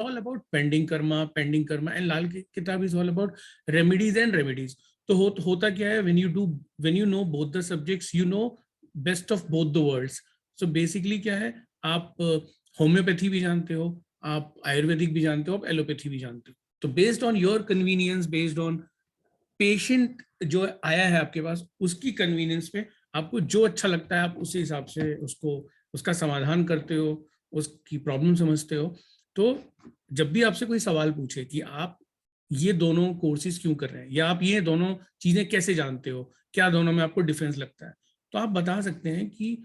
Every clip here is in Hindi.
all about pending karma, and लाल किताब is all about remedies and remedies. तो होता क्या है, when you know both the subjects, you know best of both the worlds. So basically क्या है, आप होम्योपैथी भी जानते हो, आप आयुर्वेदिक भी जानते हो, आप एलोपैथी भी जानते हो. तो based on your convenience, based on patient जो आया है आपके पास, उसकी कन्वीनियंस पे आपको जो अच्छा लगता है, आप उसी हिसाब से उसका समाधान करते हो, उसकी प्रॉब्लम समझते हो. तो जब भी आपसे कोई सवाल पूछे कि आप ये दोनों कोर्सेज क्यों कर रहे हैं, या आप ये दोनों चीजें कैसे जानते हो, क्या दोनों में आपको डिफरेंस लगता है, तो आप बता सकते हैं कि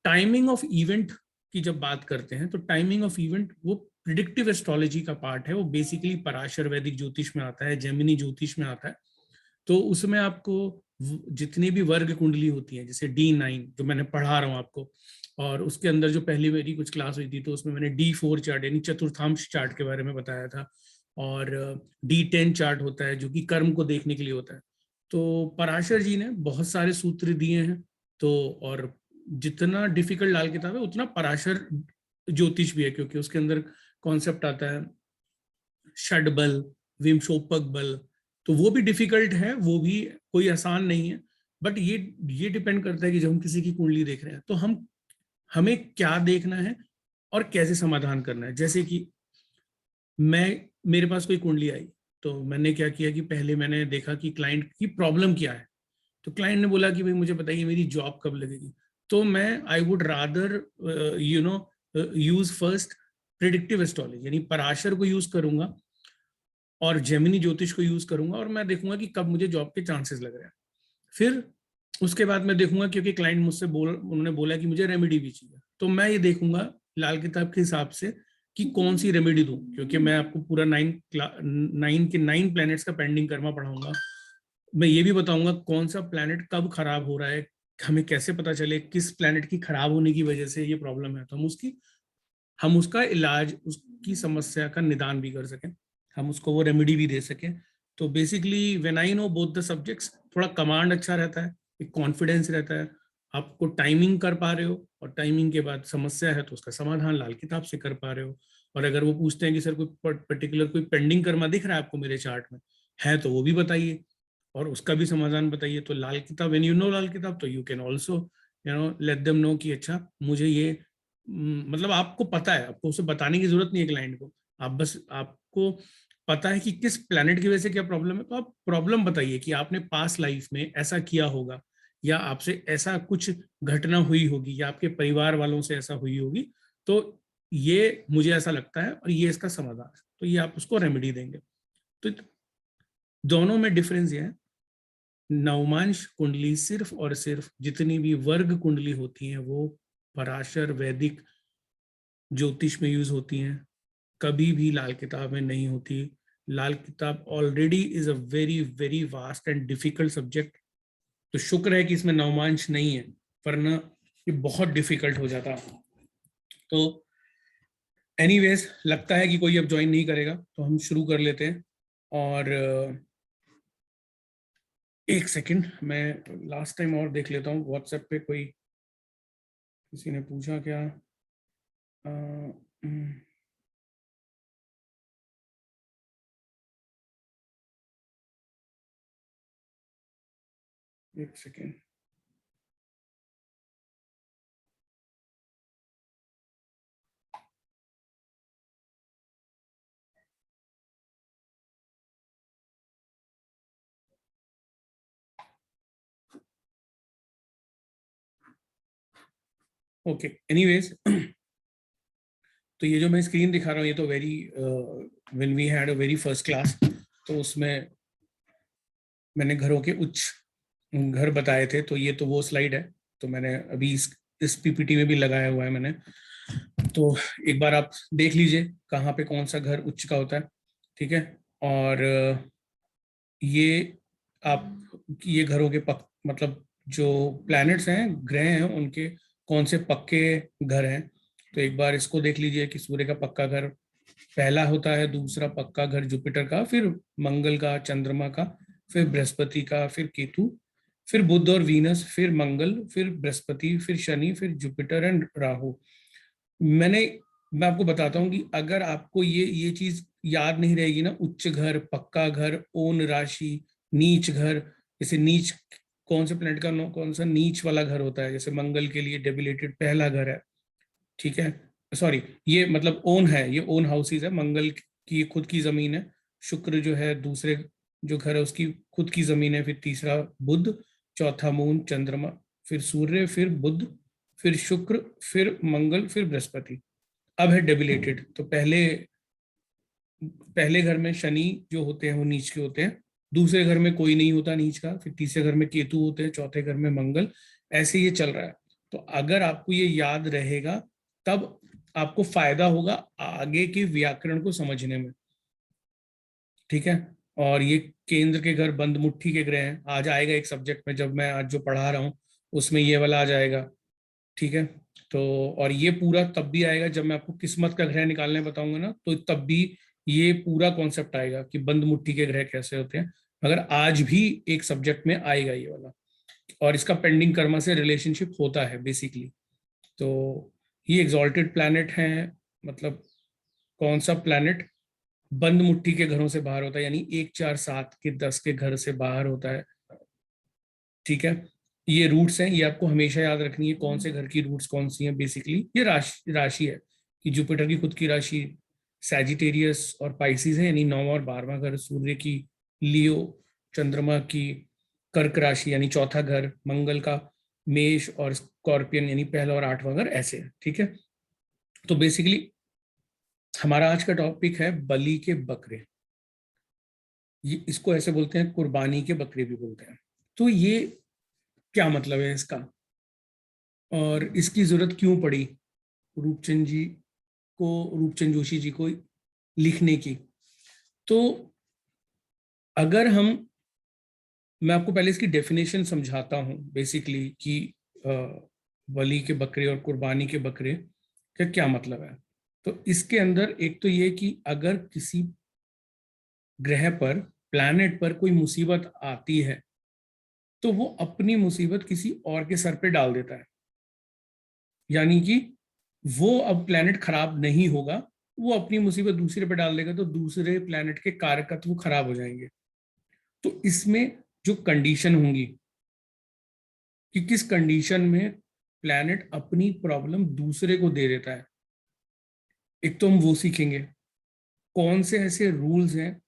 टाइमिंग ऑफ इवेंट की जब बात करते हैं, तो टाइमिंग ऑफ इवेंट वो प्रिडिक्टिव एस्ट्रोलॉजी का पार्ट है. वो बेसिकली पराशर वैदिक ज्योतिष में आता है, जेमिनी ज्योतिष में आता है. तो उसमें आपको जितनी भी वर्ग कुंडली होती है, जैसे D9 जो मैंने पढ़ा रहा हूँ आपको, और उसके अंदर जो पहली मेरी कुछ क्लास हुई थी, तो उसमें मैंने D4 चार्ट यानी चतुर्थांश चार्ट के बारे में बताया था, और D10 चार्ट होता है जो कि कर्म को देखने के लिए होता है. तो पराशर जी ने बहुत सारे सूत्र दिए हैं. तो और जितना डिफिकल्ट लाल किताब है, उतना पराशर ज्योतिष भी है, क्योंकि उसके अंदर कॉन्सेप्ट आता है षड बल, विमशोपक बल. तो वो भी डिफिकल्ट है, वो भी कोई आसान नहीं है. बट ये डिपेंड करता है कि जब हम किसी की कुंडली देख रहे हैं, तो हमें क्या देखना है और कैसे समाधान करना है. जैसे कि मेरे पास कोई कुंडली आई, तो मैंने क्या किया कि पहले मैंने देखा कि क्लाइंट की प्रॉब्लम क्या है. तो क्लाइंट ने बोला कि भाई मुझे बताइए मेरी जॉब कब लगेगी. तो मैं I would rather use first predictive astrology, यानी पराशर को यूज करूंगा और जेमिनी ज्योतिष को यूज करूंगा, और मैं देखूंगा कि कब मुझे जॉब के चांसेस लग रहे हैं. फिर उसके बाद मैं देखूंगा, क्योंकि क्लाइंट मुझसे उन्होंने बोला कि मुझे रेमेडी भी चाहिए, तो मैं ये देखूंगा लाल किताब के हिसाब से कि कौन सी रेमेडी दूं, क्योंकि मैं आपको पूरा 9 प्लैनेट्स का पेंडिंग कर्मा पढ़ाऊंगा. मैं ये भी बताऊंगा कौन सा प्लैनेट कब खराब हो रहा है, हमें कैसे पता चले किस प्लैनेट की खराब होने की वजह से ये प्रॉब्लम है, तो हम उसका इलाज, उसकी समस्या का निदान भी कर सकें, हम उसको वो रेमेडी भी दे सकें. तो basically when I know both the subjects, थोड़ा कमांड अच्छा रहता है, एक कॉन्फिडेंस रहता है, आपको टाइमिंग कर पा रहे हो, और टाइमिंग के बाद समस्या है तो उसका समाधान लाल किताब से कर पा रहे हो. और अगर वो पूछते हैं कि सर कोई पर्टिकुलर कोई पेंडिंग कर्मा दिख रहा है आपको मेरे चार्ट में, है तो वो भी बताइए, और उसका भी समाधान बताइए. तो लाल किताब, when you know Lal Kitab, तो you can also let them know कि अच्छा मुझे ये मतलब आपको पता है, आपको उसे बताने की जरूरत नहीं है क्लाइंट को. आपको पता है कि किस प्लैनेट की वजह से क्या प्रॉब्लम है, तो आप प्रॉब्लम बताइए कि आपने पास्ट लाइफ में ऐसा किया होगा, या आपसे ऐसा कुछ घटना हुई होगी, या आपके परिवार वालों से ऐसा हुई होगी. तो ये मुझे ऐसा लगता है और ये इसका समाधान है, तो ये आप उसको रेमेडी देंगे. तो दोनों में डिफरेंस ये है, नवमांश कुंडली सिर्फ और सिर्फ जितनी भी वर्ग कुंडली होती हैं वो पराशर वैदिक ज्योतिष में यूज होती हैं, कभी भी लाल किताब में नहीं होती. लाल किताब already is a very very vast and difficult subject. तो शुक्र है कि इसमें नवमांश नहीं है, वरना ये बहुत डिफिकल्ट हो जाता. तो एनीवेज, लगता है कि कोई अब ज्वाइन नहीं करेगा, तो हम शुरू कर लेते हैं. और एक सेकंड, मैं लास्ट टाइम और देख लेता हूँ व्हाट्सएप पे कोई किसी ने पूछा क्या. एक सेकेंड. ओके, एनीवेज, तो ये जो मैं स्क्रीन दिखा रहा हूँ, ये तो very when we had a very first class, तो उसमें मैंने घरों के उच्च घर बताए थे. तो ये तो वो स्लाइड है, तो मैंने अभी इस पीपीटी में भी लगाया हुआ है मैंने. तो एक बार आप देख लीजिए कहाँ पे कौन सा घर उच्च का होता है, ठीक है. और ये आप ये घरों के मतलब जो प्लैनेट्स हैं, ग्रह हैं, उनके कौन से पक्के घर हैं. तो एक बार इसको देख लीजिए कि सूर्य का पक्का घर पहला होता है, दूसरा पक्का घर जुपिटर का, फिर मंगल का, चंद्रमा का, फिर बृहस्पति का, फिर केतु, फिर बुध और वीनस, फिर मंगल, फिर बृहस्पति, फिर शनि, फिर जुपिटर एंड राहु. मैंने मैं आपको बताता हूँ कि अगर आपको ये चीज याद नहीं रहेगी ना, उच्च घर, पक्का घर, ओन राशि, नीच घर, जैसे नीच कौन से प्लेनेट का कौन सा नीच वाला घर होता है, जैसे मंगल के लिए डेबिलेटेड पहला घर है, ठीक है, सॉरी ये मतलब ओन है, ये ओन हाउसेज है, मंगल की खुद की जमीन है, शुक्र जो है दूसरे जो घर है उसकी खुद की जमीन है, फिर तीसरा बुध, चौथा मून चंद्रमा, फिर सूर्य, फिर बुध, फिर शुक्र, फिर मंगल, फिर बृहस्पति। अब है डेबिलेटेड, तो पहले पहले घर में शनि जो होते हैं वो नीच के होते हैं, दूसरे घर में कोई नहीं होता नीच का, फिर तीसरे घर में केतु होते हैं, चौथे घर में मंगल, ऐसे ये चल रहा है। तो अगर आपको ये याद रहेगा तब आपको फायदा होगा आगे के व्याकरण को समझने में, ठीक है। और ये केंद्र के घर बंद मुट्ठी के ग्रह हैं, आज आएगा एक सब्जेक्ट में, जब मैं आज जो पढ़ा रहा हूँ उसमें ये वाला आ जाएगा, ठीक है। तो और ये पूरा तब भी आएगा जब मैं आपको किस्मत का ग्रह निकालने बताऊंगा ना, तो तब भी ये पूरा कॉन्सेप्ट आएगा कि बंद मुट्ठी के ग्रह कैसे होते हैं, मगर आज भी एक सब्जेक्ट में आएगा ये वाला। और इसका पेंडिंग कर्मा से रिलेशनशिप होता है बेसिकली। तो ये एग्जॉल्टेड प्लैनेट है, मतलब कौन सा प्लैनेट बंद मुट्ठी के घरों से बाहर होता है, यानी 1 4 7 के 10 के घर से बाहर होता है, ठीक है। ये रूट्स हैं, ये आपको हमेशा याद रखनी है, कौन से घर की रूट्स कौन सी हैं। बेसिकली ये राशि है कि जुपिटर की खुद की राशि सैजिटेरियस और पाइसिस है, यानी 9वां और 12वां घर, सूर्य की लियो, चंद्रमा की कर्क राशि यानी चौथा घर, मंगल का मेष और स्कॉर्पियन यानी पहला और 8वां घर, ऐसे है, ठीक है। तो बेसिकली हमारा आज का टॉपिक है बलि के बकरे। ये इसको ऐसे बोलते हैं, कुर्बानी के बकरे भी बोलते हैं। तो ये क्या मतलब है इसका, और इसकी जरूरत क्यों पड़ी रूपचंद जी को, रूपचंद जोशी जी को लिखने की। तो अगर हम, मैं आपको पहले इसकी डेफिनेशन समझाता हूं बेसिकली कि बलि के बकरे और कुर्बानी के बकरे का क्या मतलब है। तो इसके अंदर एक तो ये कि अगर किसी ग्रह पर, प्लैनेट पर कोई मुसीबत आती है तो वो अपनी मुसीबत किसी और के सर पे डाल देता है, यानी कि वो अब प्लैनेट खराब नहीं होगा, वो अपनी मुसीबत दूसरे पे डाल देगा, तो दूसरे प्लैनेट के कारकत्व खराब हो जाएंगे। तो इसमें जो कंडीशन होंगी कि किस कंडीशन में प्लैनेट अपनी प्रॉब्लम दूसरे को दे देता है, एक तो हम वो सीखेंगे। कौन से ऐसे रूल्स हैं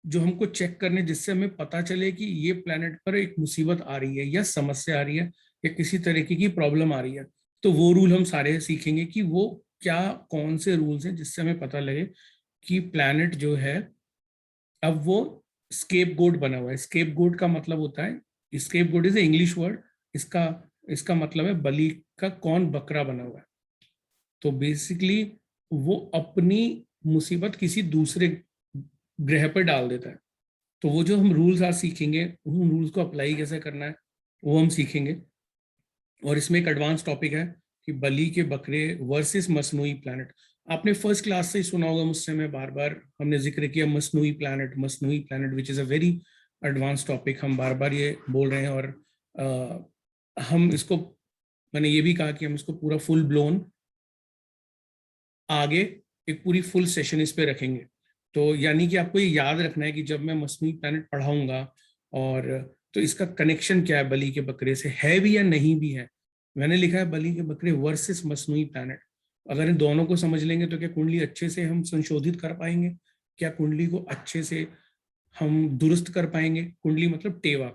जो हमको चेक करने, जिससे हमें पता चले कि ये प्लैनेट पर एक मुसीबत आ रही है या समस्या आ रही है या किसी तरीके की प्रॉब्लम आ रही है। तो वो रूल हम सारे सीखेंगे कि वो क्या, कौन से रूल्स हैं जिससे हमें पता लगे कि प्लैनेट जो है अब वो स्केप गोट बना हुआ है। स्केप गोट का मतलब होता है, scapegoat is a English word, इसका इसका मतलब है बलि का कौन बकरा बना हुआ है। तो बेसिकली वो अपनी मुसीबत किसी दूसरे ग्रह पर डाल देता है। तो वो जो हम रूल्स आज सीखेंगे, उन रूल्स को अप्लाई कैसे करना है वो हम सीखेंगे। और इसमें एक एडवांस टॉपिक है कि बलि के बकरे वर्सेस मसनूई प्लैनेट। आपने फर्स्ट क्लास से ही सुना होगा मुझसे, मैं बार बार हमने जिक्र किया मसनूई प्लैनेट, मसनूई planet which is a very advance topic, हम बार बार ये बोल रहे हैं। और हम इसको, मैंने ये भी कहा कि हम इसको पूरा फुल ब्लोन आगे एक पूरी फुल सेशन इस पे रखेंगे। तो यानी कि आपको ये याद रखना है कि जब मैं मसनूई प्लैनेट पढ़ाऊंगा, और तो इसका कनेक्शन क्या है बलि के बकरे से, है भी या नहीं भी है। मैंने लिखा है बलि के बकरे वर्सेस मसनूई प्लैनेट। अगर इन दोनों को समझ लेंगे तो क्या कुंडली अच्छे से हम संशोधित कर पाएंगे, क्या कुंडली को अच्छे से हम दुरुस्त कर पाएंगे, कुंडली मतलब टेवा,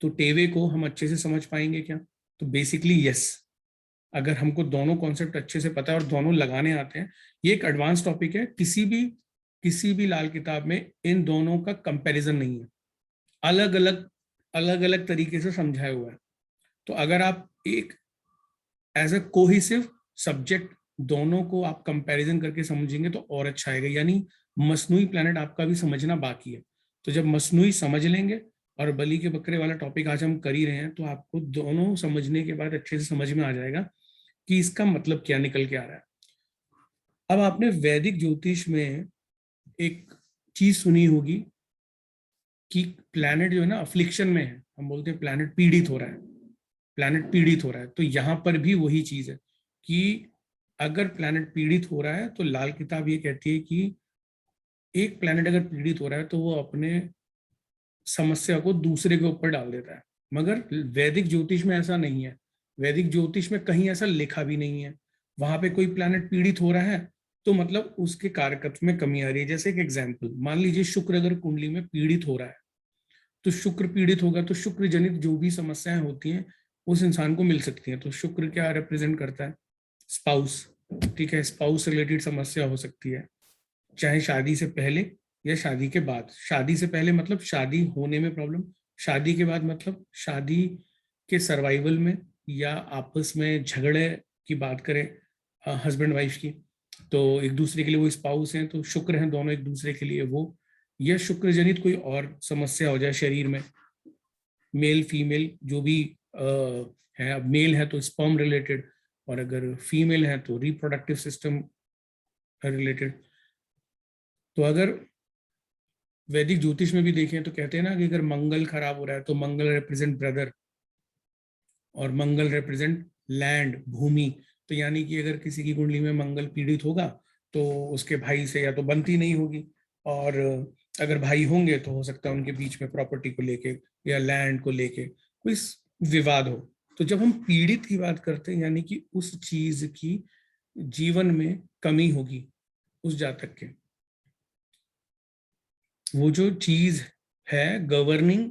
तो टेवे को हम अच्छे से समझ पाएंगे क्या। तो बेसिकली यस, अगर हमको दोनों कॉन्सेप्ट अच्छे से पता है और दोनों लगाने आते हैं, ये एक एडवांस टॉपिक है, किसी भी लाल किताब में इन दोनों का कंपैरिजन नहीं है, अलग अलग तरीके से समझाया हुआ है। तो अगर आप एक एज अ कोहिसिव सब्जेक्ट दोनों को आप कंपैरिजन करके समझेंगे तो और अच्छा आएगा। यानी मसनूई प्लैनेट आपका भी समझना बाकी है। तो जब मसनूई समझ लेंगे, और बलि के बकरे वाला टॉपिक आज हम कर ही रहे हैं, तो आपको दोनों समझने के बाद अच्छे से समझ में आ जाएगा कि इसका मतलब क्या निकल के आ रहा है। अब आपने वैदिक ज्योतिष में एक चीज सुनी होगी कि प्लैनेट जो है ना अफ्लिक्शन में है, हम बोलते हैं प्लैनेट पीड़ित हो रहा है, प्लैनेट पीड़ित हो रहा है। तो यहां पर भी वही चीज है कि अगर प्लैनेट पीड़ित हो रहा है तो लाल किताब ये कहती है कि एक प्लैनेट अगर पीड़ित हो रहा है तो वो अपने समस्या को दूसरे के ऊपर डाल देता है। मगर वैदिक ज्योतिष में ऐसा नहीं है। वैदिक ज्योतिष में कहीं ऐसा लिखा भी नहीं है। वहां पे कोई प्लैनेट पीड़ित हो रहा है तो मतलब उसके कारकत्व में कमी आ रही है। जैसे एक एग्जाम्पल मान लीजिए, शुक्र अगर कुंडली में पीड़ित हो रहा है तो शुक्र पीड़ित होगा तो शुक्र जनित जो भी समस्याएं होती हैं उस इंसान को मिल सकती हैं। तो शुक्र क्या रिप्रेजेंट करता है? स्पाउस। ठीक है, स्पाउस रिलेटेड समस्या हो सकती है, चाहे शादी से पहले या शादी के बाद। शादी से पहले मतलब शादी होने में प्रॉब्लम, शादी के बाद मतलब शादी के सर्वाइवल में या आपस में झगड़े की बात करें हस्बैंड वाइफ की, तो एक दूसरे के लिए वो स्पाउस हैं तो शुक्र हैं दोनों एक दूसरे के लिए वो। या शुक्र जनित कोई और समस्या हो जाए शरीर में, मेल फीमेल जो भी है। अब मेल है तो स्पर्म रिलेटेड, और अगर फीमेल है तो रिप्रोडक्टिव सिस्टम रिलेटेड। तो अगर वैदिक ज्योतिष में भी देखें तो कहते हैं ना कि अगर मंगल खराब हो रहा है तो मंगल रिप्रेजेंट ब्रदर और मंगल रिप्रेजेंट लैंड, भूमि। तो यानी कि अगर किसी की कुंडली में मंगल पीड़ित होगा तो उसके भाई से या तो बनती नहीं होगी, और अगर भाई होंगे तो हो सकता है उनके बीच में प्रॉपर्टी को लेके या लैंड को लेके कोई विवाद हो। तो जब हम पीड़ित की बात करते हैं यानी कि उस चीज की जीवन में कमी होगी उस जातक के, वो जो चीज है गवर्निंग,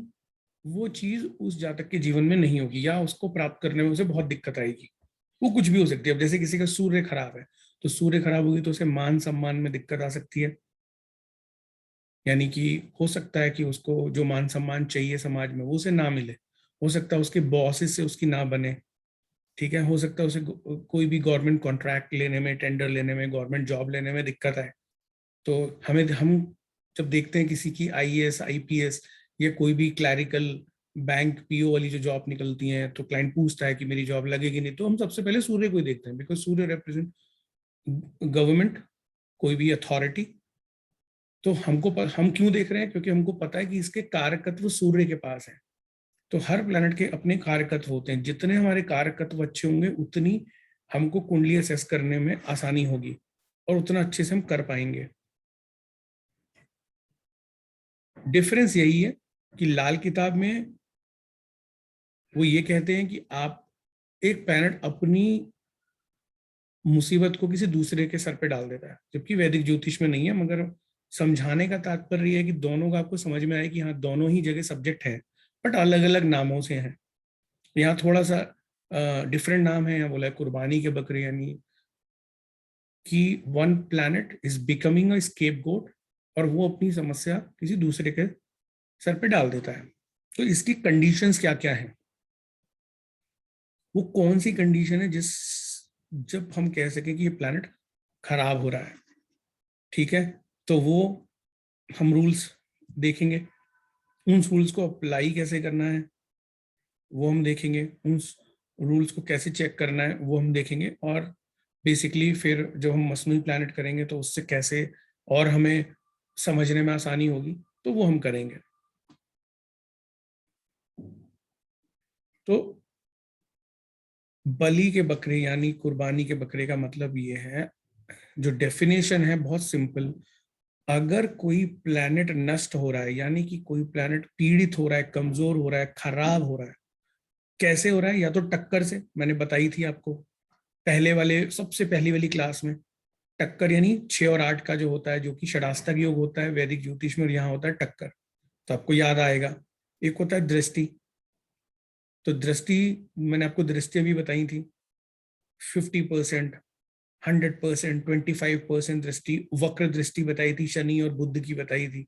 वो चीज उस जातक के जीवन में नहीं होगी या उसको प्राप्त करने में उसे बहुत दिक्कत आएगी। वो कुछ भी हो सकती है। अब जैसे किसी का सूर्य खराब है तो सूर्य खराब होगी तो उसे मान सम्मान में दिक्कत आ सकती है। यानी कि हो सकता है कि उसको जो मान सम्मान चाहिए समाज में वो उसे ना मिले। हो सकता है उसके बॉसेस से उसकी ना बने। ठीक है, हो सकता है उसे कोई भी गवर्नमेंट कॉन्ट्रैक्ट लेने में, टेंडर लेने में, गवर्नमेंट जॉब लेने में दिक्कत आए। तो हम जब देखते हैं किसी की आईएएस आईपीएस या कोई भी क्लैरिकल बैंक पीओ वाली जो जॉब निकलती हैं तो क्लाइंट पूछता है कि मेरी जॉब लगेगी नहीं, तो हम सबसे पहले सूर्य को ही देखते हैं, बिकॉज सूर्य रिप्रेजेंट गवर्नमेंट, कोई भी अथॉरिटी। तो हम क्यों देख रहे हैं? क्योंकि हमको पता है कि इसके कारकत्व सूर्य के पास है। तो हर प्लैनेट के अपने कारकत्व होते हैं, जितने हमारे कारकत्व अच्छे होंगे उतनी हमको कुंडली असेस करने में आसानी होगी और उतना अच्छे से हम कर पाएंगे। डिफरेंस यही है कि लाल किताब में वो ये कहते हैं कि आप एक प्लैनेट अपनी मुसीबत को किसी दूसरे के सर पे डाल देता है, जबकि वैदिक ज्योतिष में नहीं है। मगर समझाने का तात्पर्य है कि दोनों का आपको समझ में आए कि हाँ दोनों ही जगह सब्जेक्ट है, बट अलग अलग नामों से हैं। यहाँ थोड़ा सा डिफरेंट नाम है। यहाँ बोला है कुर्बानी के बकरे, यानी कि one planet is becoming a scapegoat और वो अपनी समस्या किसी दूसरे के सर पे डाल देता है। तो इसकी कंडीशंस क्या क्या है? वो कौन सी कंडीशन है जिस जब हम कह सकें कि ये प्लैनेट खराब हो रहा है? ठीक है, तो वो हम रूल्स देखेंगे। उन रूल्स को अप्लाई कैसे करना है वो हम देखेंगे। उन रूल्स को कैसे चेक करना है वो हम देखेंगे। और बेसिकली फिर जब हम मसनूई प्लैनेट करेंगे तो उससे कैसे और हमें समझने में आसानी होगी तो वो हम करेंगे। तो बलि के बकरे यानी कुर्बानी के बकरे का मतलब ये है, जो डेफिनेशन है बहुत सिंपल। अगर कोई प्लैनेट नष्ट हो रहा है यानी कि कोई प्लैनेट पीड़ित हो रहा है, कमजोर हो रहा है, खराब हो रहा है, कैसे हो रहा है? या तो टक्कर से, मैंने बताई थी आपको पहले वाले सबसे पहली वाली क्लास में। टक्कर यानी 6 और 8 का जो होता है, जो कि षडाष्टक योग होता है वैदिक ज्योतिष में, और यहाँ होता है टक्कर। तो आपको याद आएगा। एक होता है दृष्टि। तो दृष्टि, मैंने आपको दृष्टि भी बताई थी। 50%, 100%, 25% दृष्टि। वक्र दृष्टि बताई थी, शनि और बुध की बताई थी।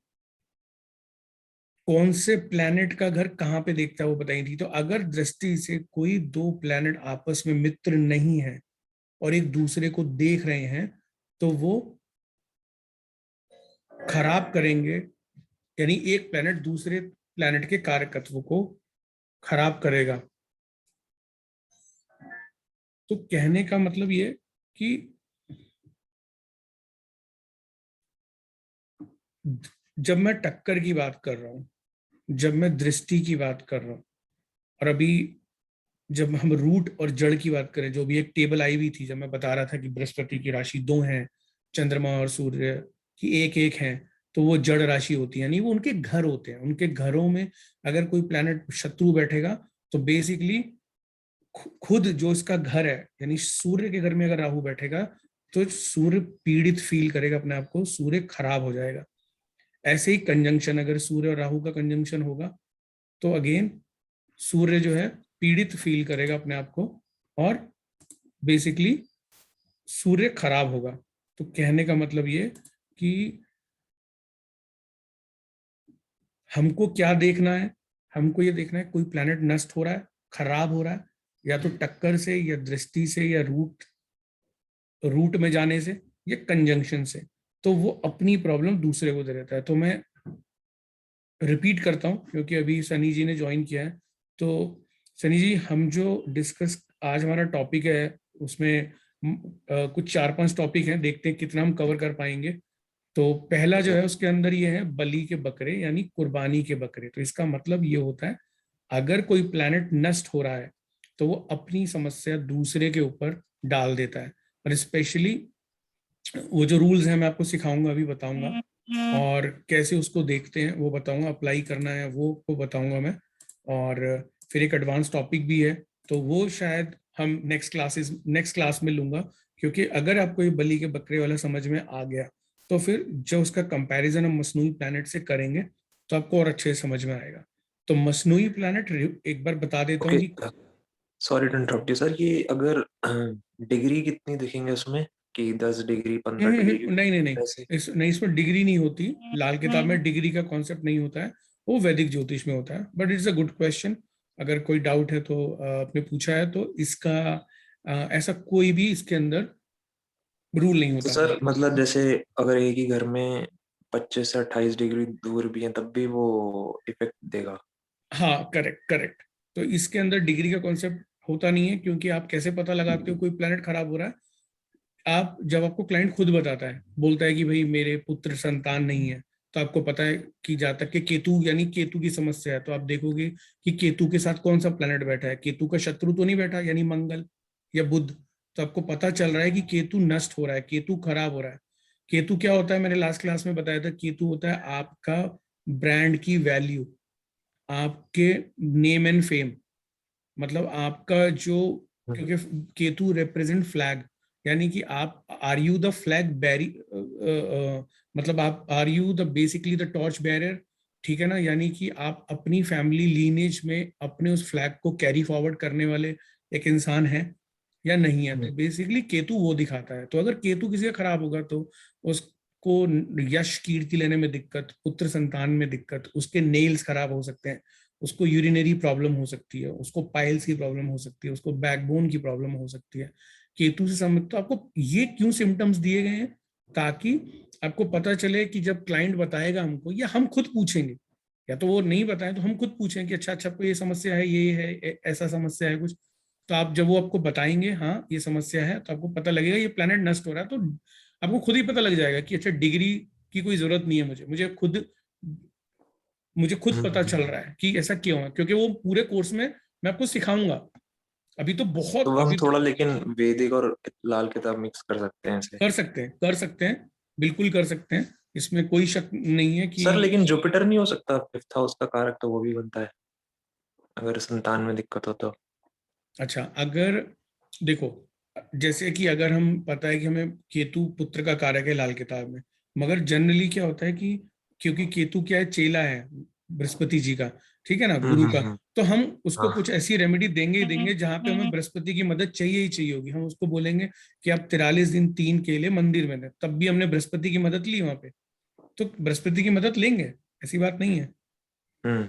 कौन से प्लैनेट का घर कहाँ पे देखता है वो बताई थी। तो अगर दृष्टि से कोई दो प्लैनेट आपस में मित्र नहीं है और एक दूसरे को देख रहे हैं तो वो खराब करेंगे। यानी एक प्लैनेट दूसरे प्लैनेट के कारकत्व को खराब करेगा। तो कहने का मतलब ये कि जब मैं टक्कर की बात कर रहा हूं, जब मैं दृष्टि की बात कर रहा हूं, और अभी जब हम रूट और जड़ की बात करें, जो भी एक टेबल आई हुई थी जब मैं बता रहा था कि बृहस्पति की राशि 2 है, चंद्रमा और सूर्य की 1-1 है, तो वो जड़ राशि होती है, यानी वो उनके घर होते हैं। उनके घरों में अगर कोई प्लैनेट शत्रु बैठेगा तो बेसिकली खुद जो इसका घर है, यानी सूर्य के घर में अगर राहु बैठेगा तो सूर्य पीड़ित फील करेगा अपने आप को, सूर्य खराब हो जाएगा। ऐसे ही कंजंक्शन, अगर सूर्य और राहु का कंजंक्शन होगा तो अगेन सूर्य जो है पीड़ित फील करेगा अपने आप को, और बेसिकली सूर्य खराब होगा। तो कहने का मतलब ये कि हमको क्या देखना है, हमको ये देखना है कोई प्लैनेट नष्ट हो रहा है, खराब हो रहा है, या तो टक्कर से या दृष्टि से या रूट रूट में जाने से या कंजंक्शन से, तो वो अपनी प्रॉब्लम दूसरे को दे देता है। तो मैं रिपीट करता हूँ क्योंकि अभी सनी जी ने ज्वाइन किया है। तो सनी जी, हम जो डिस्कस आज हमारा टॉपिक है उसमें कुछ 4-5 टॉपिक हैं, देखते हैं कितना हम कवर कर पाएंगे। तो पहला जो है उसके अंदर ये है बलि के बकरे, यानी कुर्बानी के बकरे। तो इसका मतलब ये होता है अगर कोई प्लैनेट नष्ट हो रहा है तो वो अपनी समस्या दूसरे के ऊपर डाल देता है। और स्पेशली वो जो रूल्स हैं मैं आपको सिखाऊंगा, अभी बताऊंगा, और कैसे उसको देखते हैं वो बताऊंगा, अप्लाई करना है वो बताऊंगा मैं। और फिर एक एडवांस टॉपिक भी है, तो वो शायद हम नेक्स्ट क्लास में लूंगा। क्योंकि अगर आपको ये बलि के बकरे वाला समझ में आ गया तो फिर जो उसका कंपैरिजन हम मसनूई प्लैनेट से करेंगे तो आपको और अच्छे से समझ में आएगा। तो मसनूई प्लैनेट एक बार बता देता हूँ ओके, कि sorry to interrupt you sir. ये अगर डिग्री कितनी दिखेंगे उसमें, कि 10 डिग्री 15 डिग्री नहीं नहीं नहीं, ऐसे? नहीं, इसमें डिग्री नहीं होती। लाल किताब में डिग्री का कॉन्सेप्ट नहीं होता है, वो वैदिक ज्योतिष में होता है। But it's a good question, अगर कोई डाउट है तो आपने पूछा है, तो इसका ऐसा कोई भी इसके अंदर रूल नहीं तो होता। सर मतलब जैसे अगर एक ही घर में 25 से 28 डिग्री दूर भी हैं तब भी वो इफेक्ट देगा? हाँ, करेक्ट करेक्ट। तो इसके अंदर डिग्री का कॉन्सेप्ट होता नहीं है, क्योंकि आप कैसे पता लगाते हो कोई प्लेनेट खराब हो रहा है? आप जब आपको क्लाइंट खुद बताता है, बोलता है कि भाई मेरे पुत्र संतान नहीं है, तो आपको पता है कि जातक के केतु, यानी केतु की समस्या है, तो आप देखोगे कि केतु के साथ कौन सा प्लेनेट बैठा है। केतु का शत्रु तो नहीं बैठा, यानी मंगल या बुध। तो आपको पता चल रहा है कि केतु नष्ट हो रहा है, केतु खराब हो रहा है। केतु क्या होता है, मैंने लास्ट क्लास में बताया था, केतु होता है आपका ब्रांड की वैल्यू, आपके नेम एंड फेम, मतलब आपका जो, हम्म। क्योंकि केतु रिप्रेजेंट फ्लैग, यानी कि आप are you the flag bearer, मतलब आप are you the basically the torch barrier, ठीक है ना? यानी कि आप अपनी फैमिली लीनेज में अपने उस फ्लैग को कैरी फॉरवर्ड करने वाले एक इंसान है या नहीं है। तो बेसिकली केतु वो दिखाता है। तो अगर केतु किसी का खराब होगा तो उसको यश कीर्ति लेने में दिक्कत, पुत्र संतान में दिक्कत, उसके नेल्स खराब हो सकते हैं, उसको यूरिनरी प्रॉब्लम हो सकती है, उसको पाइल्स की प्रॉब्लम हो सकती है, उसको बैकबोन की प्रॉब्लम हो सकती है केतु से संबंधित। तो आपको ये क्यों सिम्टम्स दिए गए हैं, ताकि आपको पता चले कि जब क्लाइंट बताएगा हमको, या हम खुद पूछेंगे, या तो वो नहीं बताए तो हम खुद पूछें कि अच्छा अच्छा आपको ये समस्या है, ये है, ऐसा समस्या है कुछ। तो आप जब वो आपको बताएंगे हाँ ये समस्या है, तो आपको पता लगेगा ये प्लेनेट नष्ट हो रहा है। तो आपको खुद ही पता लग जाएगा कि अच्छा डिग्री की कोई जरूरत नहीं है, मुझे खुद पता चल हम्म। रहा है कि ऐसा क्यों है, क्योंकि वो पूरे कोर्स में मैं आपको सिखाऊंगा। अभी तो तो बहुत, हम अभी तो थोड़ा लेकिन वैदिक और लाल किताब मिक्स कर सकते हैं ऐसे? कर सकते हैं, बिल्कुल कर सकते हैं, इसमें कोई शक नहीं है कि। सर लेकिन जुपिटर नहीं हो सकता? फिफ्थ हाउस का कारक तो वो भी बनता है अगर संतान में दिक्कत हो तो। अच्छा, अगर देखो, जैसे कि अगर हम पता है कि हमें केतु पुत्र का कारक है लाल किताब में, मगर जनरली क्या होता है कि क्योंकि केतु क्या है, चेला है बृहस्पति जी का, ठीक है ना, गुरु का। हम्म। तो हम उसको हाँ। कुछ ऐसी रेमेडी देंगे ही देंगे जहां पे हमें बृहस्पति की मदद चाहिए ही चाहिए होगी। हम उसको बोलेंगे कि आप 43 दिन 3 केले मंदिर में दें, तब भी हमने बृहस्पति की मदद ली वहां पे, तो बृहस्पति की मदद लेंगे, ऐसी बात नहीं है। हम्म।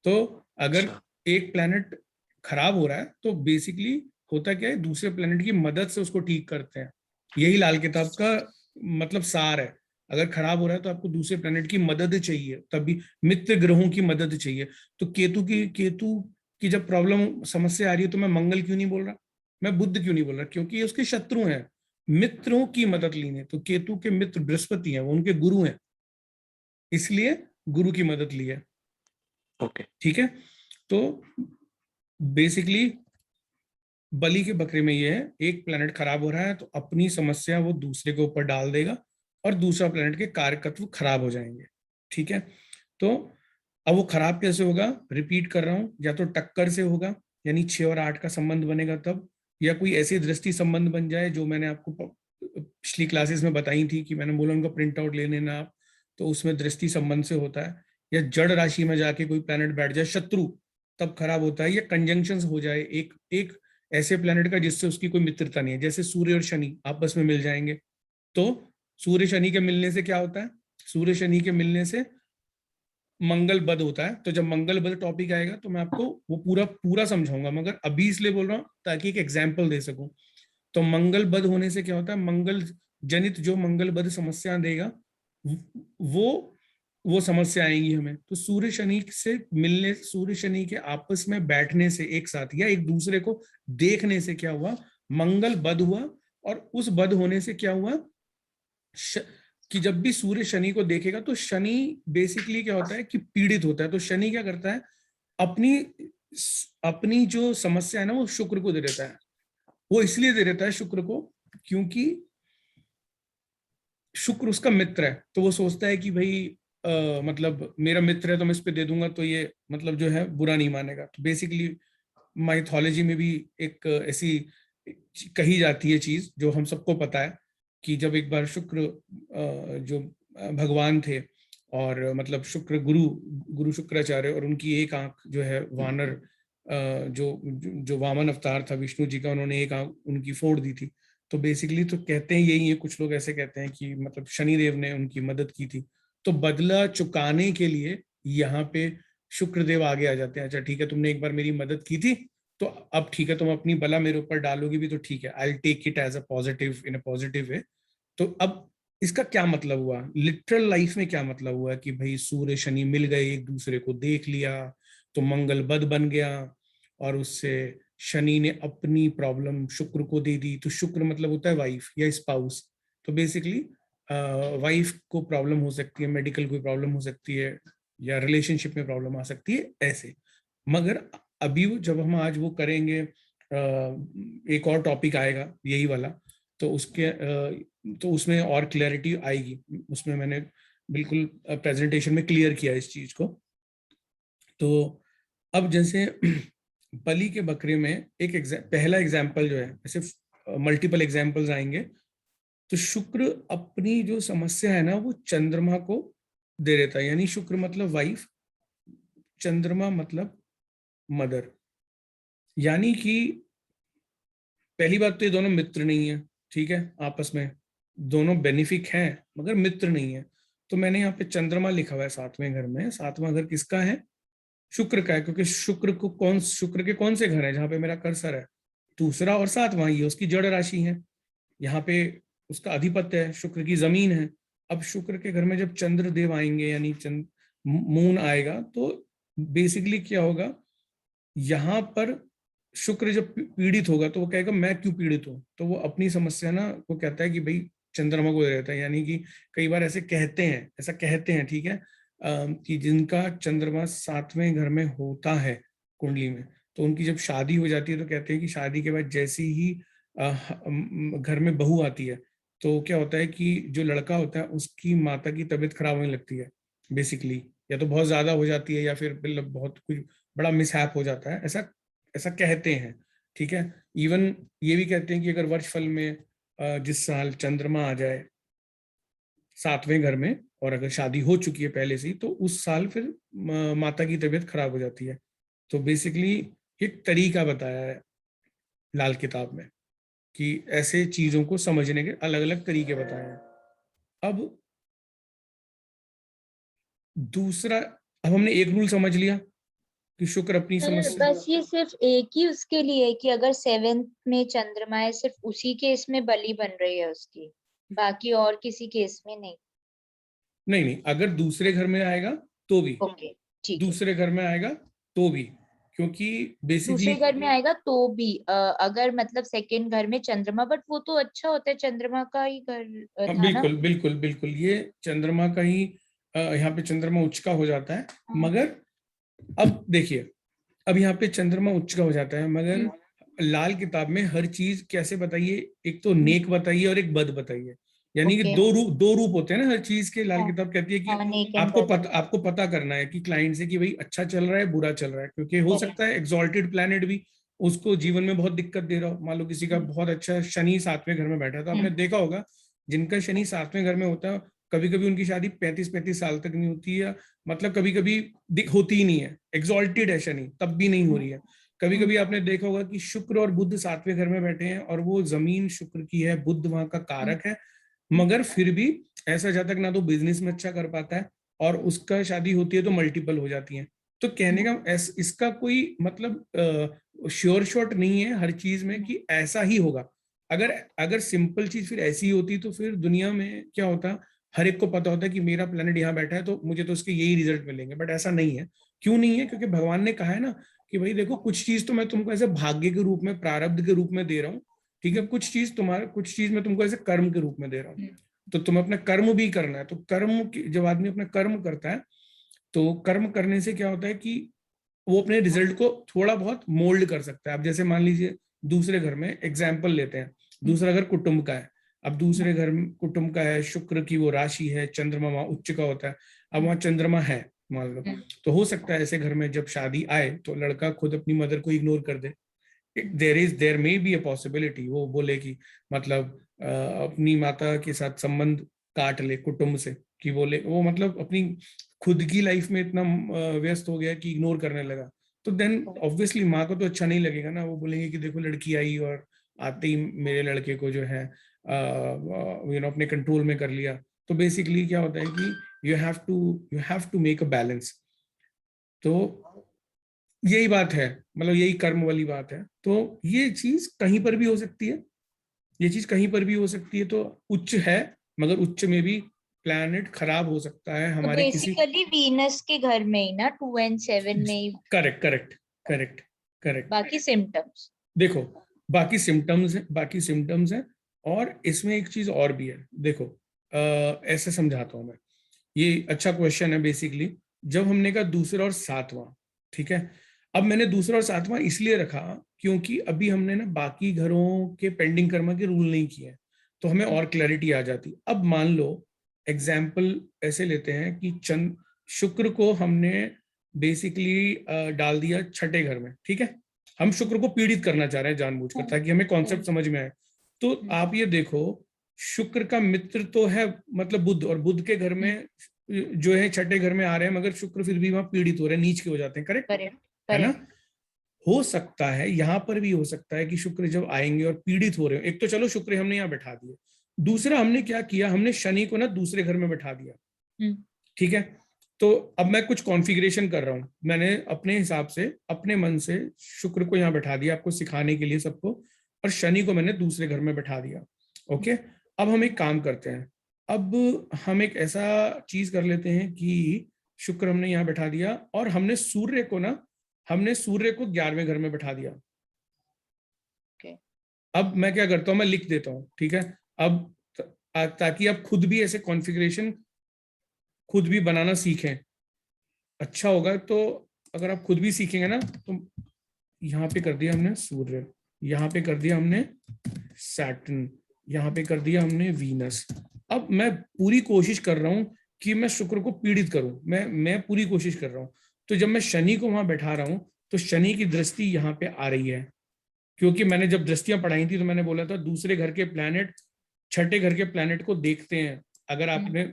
तो अगर अच्छा। एक प्लेनेट खराब हो रहा है तो बेसिकली होता क्या है, दूसरे प्लेनेट की मदद से उसको ठीक करते हैं। यही लाल किताब का मतलब सार है। अगर खराब हो रहा है तो आपको दूसरे प्लेनेट की मदद चाहिए, तभी मित्र ग्रहों की मदद चाहिए। तो केतु की जब प्रॉब्लम समस्या आ रही है तो मैं मंगल क्यों नहीं बोल रहा, मैं बुध क्यों नहीं बोल रहा? क्योंकि ये उसके शत्रु हैं, मित्रों की मदद लेनी। तो केतु के मित्र बृहस्पति हैं, वो उनके गुरु हैं, इसलिए गुरु की मदद ली है। ओके। ठीक है। तो बेसिकली बलि के बकरे में ये है, एक प्लेनेट खराब हो रहा है तो अपनी समस्या वो दूसरे के ऊपर डाल देगा और दूसरा प्लेनेट के कारकत्व खराब हो जाएंगे, ठीक है। तो अब वो खराब कैसे होगा, रिपीट कर रहा हूं, या तो टक्कर से होगा, यानी 6 और 8 का संबंध बनेगा तब, या कोई ऐसी दृष्टि संबंध बन जाए जो मैंने आपको पिछली क्लासेस में बताई थी कि मैंने बोला उनका प्रिंट आउट ले लेना आप, तो उसमें दृष्टि संबंध से होता है। या जड़ राशि में जाके कोई प्लेनेट बैठ जाए शत्रु, तब खराब होता है। या कंजंक्शन हो जाए एक एक ऐसे प्लेनेट का जिससे उसकी कोई मित्रता नहीं है, जैसे सूर्य और शनि आपस में मिल जाएंगे, तो सूर्य शनि के मिलने से क्या होता है, सूर्य शनि के मिलने से मंगल बद होता है। तो जब मंगल बद टॉपिक आएगा तो मैं आपको वो पूरा पूरा समझाऊंगा, मगर अभी इसलिए बोल रहा हूँ ताकि एक एग्जाम्पल दे सकूं। तो मंगल बद होने से क्या होता है, मंगल जनित जो मंगल बद समस्या देगा वो वो समस्या आएंगी हमें। तो सूर्य शनि से मिलने, सूर्य शनि के आपस में बैठने से एक साथ या एक दूसरे को देखने से क्या हुआ, मंगल बद हुआ। और उस बद होने से क्या हुआ कि जब भी सूर्य शनि को देखेगा तो शनि बेसिकली क्या होता है कि पीड़ित होता है। तो शनि क्या करता है, अपनी अपनी जो समस्या है ना वो शुक्र को दे देता है। वो इसलिए दे देता है शुक्र को क्योंकि शुक्र उसका मित्र है। तो वो सोचता है कि भाई मतलब मेरा मित्र है तो मैं इस पे दे दूंगा तो ये मतलब जो है बुरा नहीं मानेगा। तो बेसिकली माइथोलॉजी में भी एक ऐसी कही जाती है चीज जो हम सबको पता है कि जब एक बार शुक्र जो भगवान थे और मतलब शुक्र गुरु गुरु शुक्राचार्य, और उनकी एक आंख जो है वानर जो जो वामन अवतार था विष्णु जी का, उन्होंने एक आंख उनकी फोड़ दी थी। तो बेसिकली तो कहते हैं यही है, कुछ लोग ऐसे कहते हैं कि मतलब शनिदेव ने उनकी मदद की थी। तो बदला चुकाने के लिए यहाँ पे शुक्रदेव आगे आ जाते हैं। अच्छा ठीक है, तुमने एक बार मेरी मदद की थी तो अब ठीक है, तुम अपनी बला मेरे ऊपर डालोगी भी तो ठीक है, I take it as a positive, in a positive way. तो अब इसका क्या मतलब हुआ, लिटरल लाइफ में क्या मतलब हुआ कि भाई सूर्य शनि मिल गए, एक दूसरे को देख लिया तो मंगल बद बन गया, और उससे शनि ने अपनी प्रॉब्लम शुक्र को दे दी। तो शुक्र मतलब होता है वाइफ या स्पाउस। तो बेसिकली वाइफ को प्रॉब्लम हो सकती है, मेडिकल कोई प्रॉब्लम हो सकती है, या रिलेशनशिप में प्रॉब्लम आ सकती है ऐसे। मगर अभी जब हम आज वो करेंगे, एक और टॉपिक आएगा यही वाला, तो उसके तो उसमें और क्लैरिटी आएगी। उसमें मैंने बिल्कुल प्रेजेंटेशन में क्लियर किया इस चीज को। तो अब जैसे बलि के बकरे में एक पहला एग्जाम्पल जो है, ऐसे मल्टीपल एग्जाम्पल्स आएंगे। तो शुक्र अपनी जो समस्या है ना वो चंद्रमा को दे देता है, यानी शुक्र मतलब वाइफ, चंद्रमा मतलब मदर। यानी कि पहली बात तो ये दोनों मित्र नहीं है, ठीक है, आपस में दोनों बेनिफिक हैं मगर मित्र नहीं है। तो मैंने यहाँ पे चंद्रमा लिखा हुआ है 7वें घर में। 7वां घर किसका है, शुक्र का है, क्योंकि शुक्र के कौन से घर है जहां पे मेरा कर्सर है, दूसरा और 7वां, ये उसकी जड़ राशि है, यहाँ पे उसका अधिपत्य है, शुक्र की जमीन है। अब शुक्र के घर में जब चंद्र देव आएंगे यानी मून आएगा तो बेसिकली क्या होगा, यहाँ पर शुक्र जब पीड़ित होगा तो वो कहेगा मैं क्यों पीड़ित हूं, तो वो अपनी समस्या ना वो कहता है कि भाई चंद्रमा को दे देता है। यानी कि कई बार ऐसे कहते हैं, ऐसा कहते हैं, ठीक है, कि जिनका चंद्रमा 7वें घर में होता है कुंडली में, तो उनकी जब शादी हो जाती है तो कहते हैं कि शादी के बाद जैसे ही घर में बहू आती है तो क्या होता है कि जो लड़का होता है उसकी माता की तबीयत खराब होने लगती है बेसिकली, या तो बहुत ज्यादा हो जाती है या फिर मतलब बहुत कुछ बड़ा मिसहैप हो जाता है, ऐसा ऐसा कहते हैं, ठीक है। इवन ये भी कहते हैं कि अगर वर्ष फल में जिस साल चंद्रमा आ जाए 7वें घर में और अगर शादी हो चुकी है पहले से ही तो उस साल फिर माता की तबीयत खराब हो जाती है। तो बेसिकली एक तरीका बताया है लाल किताब में कि ऐसे चीजों को समझने के अलग अलग तरीके बताए हैं। अब दूसरा, अब हमने एक रूल समझ लिया कि शुक्र अपनी समस्या, बस ये सिर्फ एक ही उसके लिए है कि अगर 7th में चंद्रमा है सिर्फ उसी केस में बलि बन रही है उसकी, बाकी और किसी केस में नहीं। नहीं नहीं, अगर दूसरे घर में आएगा तो भी, ओके ठीक है, दूसरे घर में आएगा तो भी, क्योंकि बेसिकली दूसरे घर में आएगा तो भी अगर मतलब सेकंड घर में चंद्रमा, बट वो तो अच्छा होता है, चंद्रमा का ही घर था ना। बिल्कुल बिल्कुल बिल्कुल, ये चंद्रमा का ही यहाँ पे चंद्रमा उच्च का हो जाता है। मगर अब देखिए, अब यहाँ पे चंद्रमा उच्च का हो जाता है मगर लाल किताब में हर चीज कैसे बताइए, एक तो नेक बताइए और एक बद बताइए, यानी कि Okay. दो रूप होते हैं ना हर चीज के। लाल हाँ, किताब कहती है कि हाँ, नेक एंड बद। आपको पता करना है कि क्लाइंट से कि भाई अच्छा चल रहा है बुरा चल रहा है, क्योंकि हो Correct. सकता है एग्जॉल्टेड प्लैनेट भी उसको जीवन में बहुत दिक्कत दे रहा हो। मान लो किसी का बहुत अच्छा शनि 7वें घर में बैठा है, तो आपने देखा होगा जिनका शनि 7वें घर में होता है कभी कभी उनकी शादी 35-35 साल तक नहीं होती है, मतलब कभी कभी होती ही नहीं है, एग्जॉल्टेड है शनि तब भी नहीं हो रही है। कभी कभी आपने देखा होगा कि शुक्र और बुध 7वें घर में बैठे हैं और वो जमीन शुक्र की है, बुध वहां का कारक है, मगर फिर भी ऐसा जातक ना तो बिजनेस में अच्छा कर पाता है और उसका शादी होती है तो मल्टीपल हो जाती है। तो कहने का इसका कोई मतलब श्योर शॉट नहीं है हर चीज में कि ऐसा ही होगा। अगर अगर सिंपल चीज फिर ऐसी ही होती तो फिर दुनिया में क्या होता, हर एक को पता होता है कि मेरा प्लेनेट यहाँ बैठा है तो मुझे तो उसके यही रिजल्ट मिलेंगे, बट ऐसा नहीं है। क्यों नहीं है? क्योंकि भगवान ने कहा है ना कि भाई देखो कुछ चीज तो मैं तुमको ऐसे भाग्य के रूप में, प्रारब्ध के रूप में दे रहा हूँ, ठीक है, कुछ चीज मैं तुमको ऐसे कर्म के रूप में दे रहा हूँ, तो तुम अपना कर्म भी करना है। तो जब आदमी अपना कर्म करता है तो कर्म करने से क्या होता है कि वो अपने रिजल्ट को थोड़ा बहुत मोल्ड कर सकता है। अब जैसे मान लीजिए दूसरे घर में एग्जाम्पल लेते हैं, दूसरा घर कुटुंब का है, अब दूसरे घर में कुटुंब का है, शुक्र की वो राशि है, चंद्रमा वहां उच्च का होता है, अब वहां चंद्रमा है मान लो, तो हो सकता है ऐसे घर में जब शादी आए तो लड़का खुद अपनी मदर को इग्नोर कर दे। देर मे बी अ पॉसिबिलिटी, वो बोले कि मतलब अपनी माता के साथ संबंध काट ले कुटुंब से, कि बोले वो मतलब अपनी खुद की लाइफ में इतना व्यस्त हो गया कि इग्नोर करने लगा। तो देन ऑब्वियसली माँ को तो अच्छा नहीं लगेगा ना, वो बोलेंगे कि देखो लड़की आई और आते ही मेरे लड़के को जो है अपने कंट्रोल में कर लिया। तो बेसिकली क्या होता है कि you have to make a balance. तो यही बात है, मतलब यही कर्म वाली बात है। तो ये चीज कहीं पर भी हो सकती है, ये चीज कहीं पर भी हो सकती है। तो उच्च है, मगर उच्च में भी प्लैनेट खराब हो सकता है तो हमारे किसी। बेसिकली वीनस के घर में ही ना 2 and 7 में ही करेक्ट करेक्ट करेक्ट करेक्ट। बाकी सिम्टम्स। देखो बाकी सिम्टम्स हैं और इसमें एक चीज और भी है। देखो ऐसे समझाता हूं मैं, ये अच्छा क्वेश्चन है। बेसिकली जब हमने कहा दूसरा और सातवां, ठीक है, अब मैंने दूसरा और सातवां इसलिए रखा क्योंकि अभी हमने ना बाकी घरों के पेंडिंग कर्मा के रूल नहीं किए, तो हमें और क्लैरिटी आ जाती। अब मान लो एग्जाम्पल ऐसे लेते हैं कि शुक्र को हमने बेसिकली डाल दिया छठे घर में, ठीक है, हम शुक्र को पीड़ित करना चाह रहे हैं जानबूझकर ताकि हमें कॉन्सेप्ट समझ में आए। तो आप ये देखो शुक्र का मित्र तो है मतलब बुध, और बुध के घर में जो है छठे घर में आ रहे हैं, मगर शुक्र फिर भी वहां पीड़ित हो रहे हैं, नीच के हो जाते हैं। करेक्ट है ना? हो सकता है यहां पर भी हो सकता है कि शुक्र जब आएंगे और पीड़ित हो रहे हो, एक तो चलो शुक्र हमने यहाँ बैठा दिया, दूसरा हमने क्या किया, हमने शनि को ना दूसरे घर में बैठा दिया, ठीक है। तो अब मैं कुछ कॉन्फ़िगरेशन कर रहा हूं, मैंने अपने हिसाब से अपने मन से शुक्र को यहाँ बैठा दिया आपको सिखाने के लिए सबको, और शनि को मैंने दूसरे घर में बैठा दिया। ओके, अब हम एक काम करते हैं, अब हम एक ऐसा चीज कर लेते हैं कि शुक्र हमने यहाँ बैठा दिया और हमने सूर्य को 11वें घर में बैठा दिया। अब मैं क्या करता हूं, मैं लिख देता हूं, ठीक है। अब ताकि आप खुद भी ऐसे कॉन्फ़िगरेशन खुद भी बनाना सीखें, अच्छा होगा। तो अगर आप खुद भी सीखेंगे ना, तो यहाँ पे कर दिया हमने सूर्य, यहाँ पे कर दिया हमने सैटर्न, यहाँ पे कर दिया हमने वीनस। अब मैं पूरी कोशिश कर रहा हूं कि मैं शुक्र को पीड़ित करूं, मैं पूरी कोशिश कर रहा हूं। तो जब मैं शनि को वहां बैठा रहा हूं तो शनि की दृष्टि यहाँ पे आ रही है, क्योंकि मैंने जब दृष्टियां पढ़ाई थी तो मैंने बोला था दूसरे घर के प्लैनेट छठे घर के प्लैनेट को देखते हैं। अगर आपने,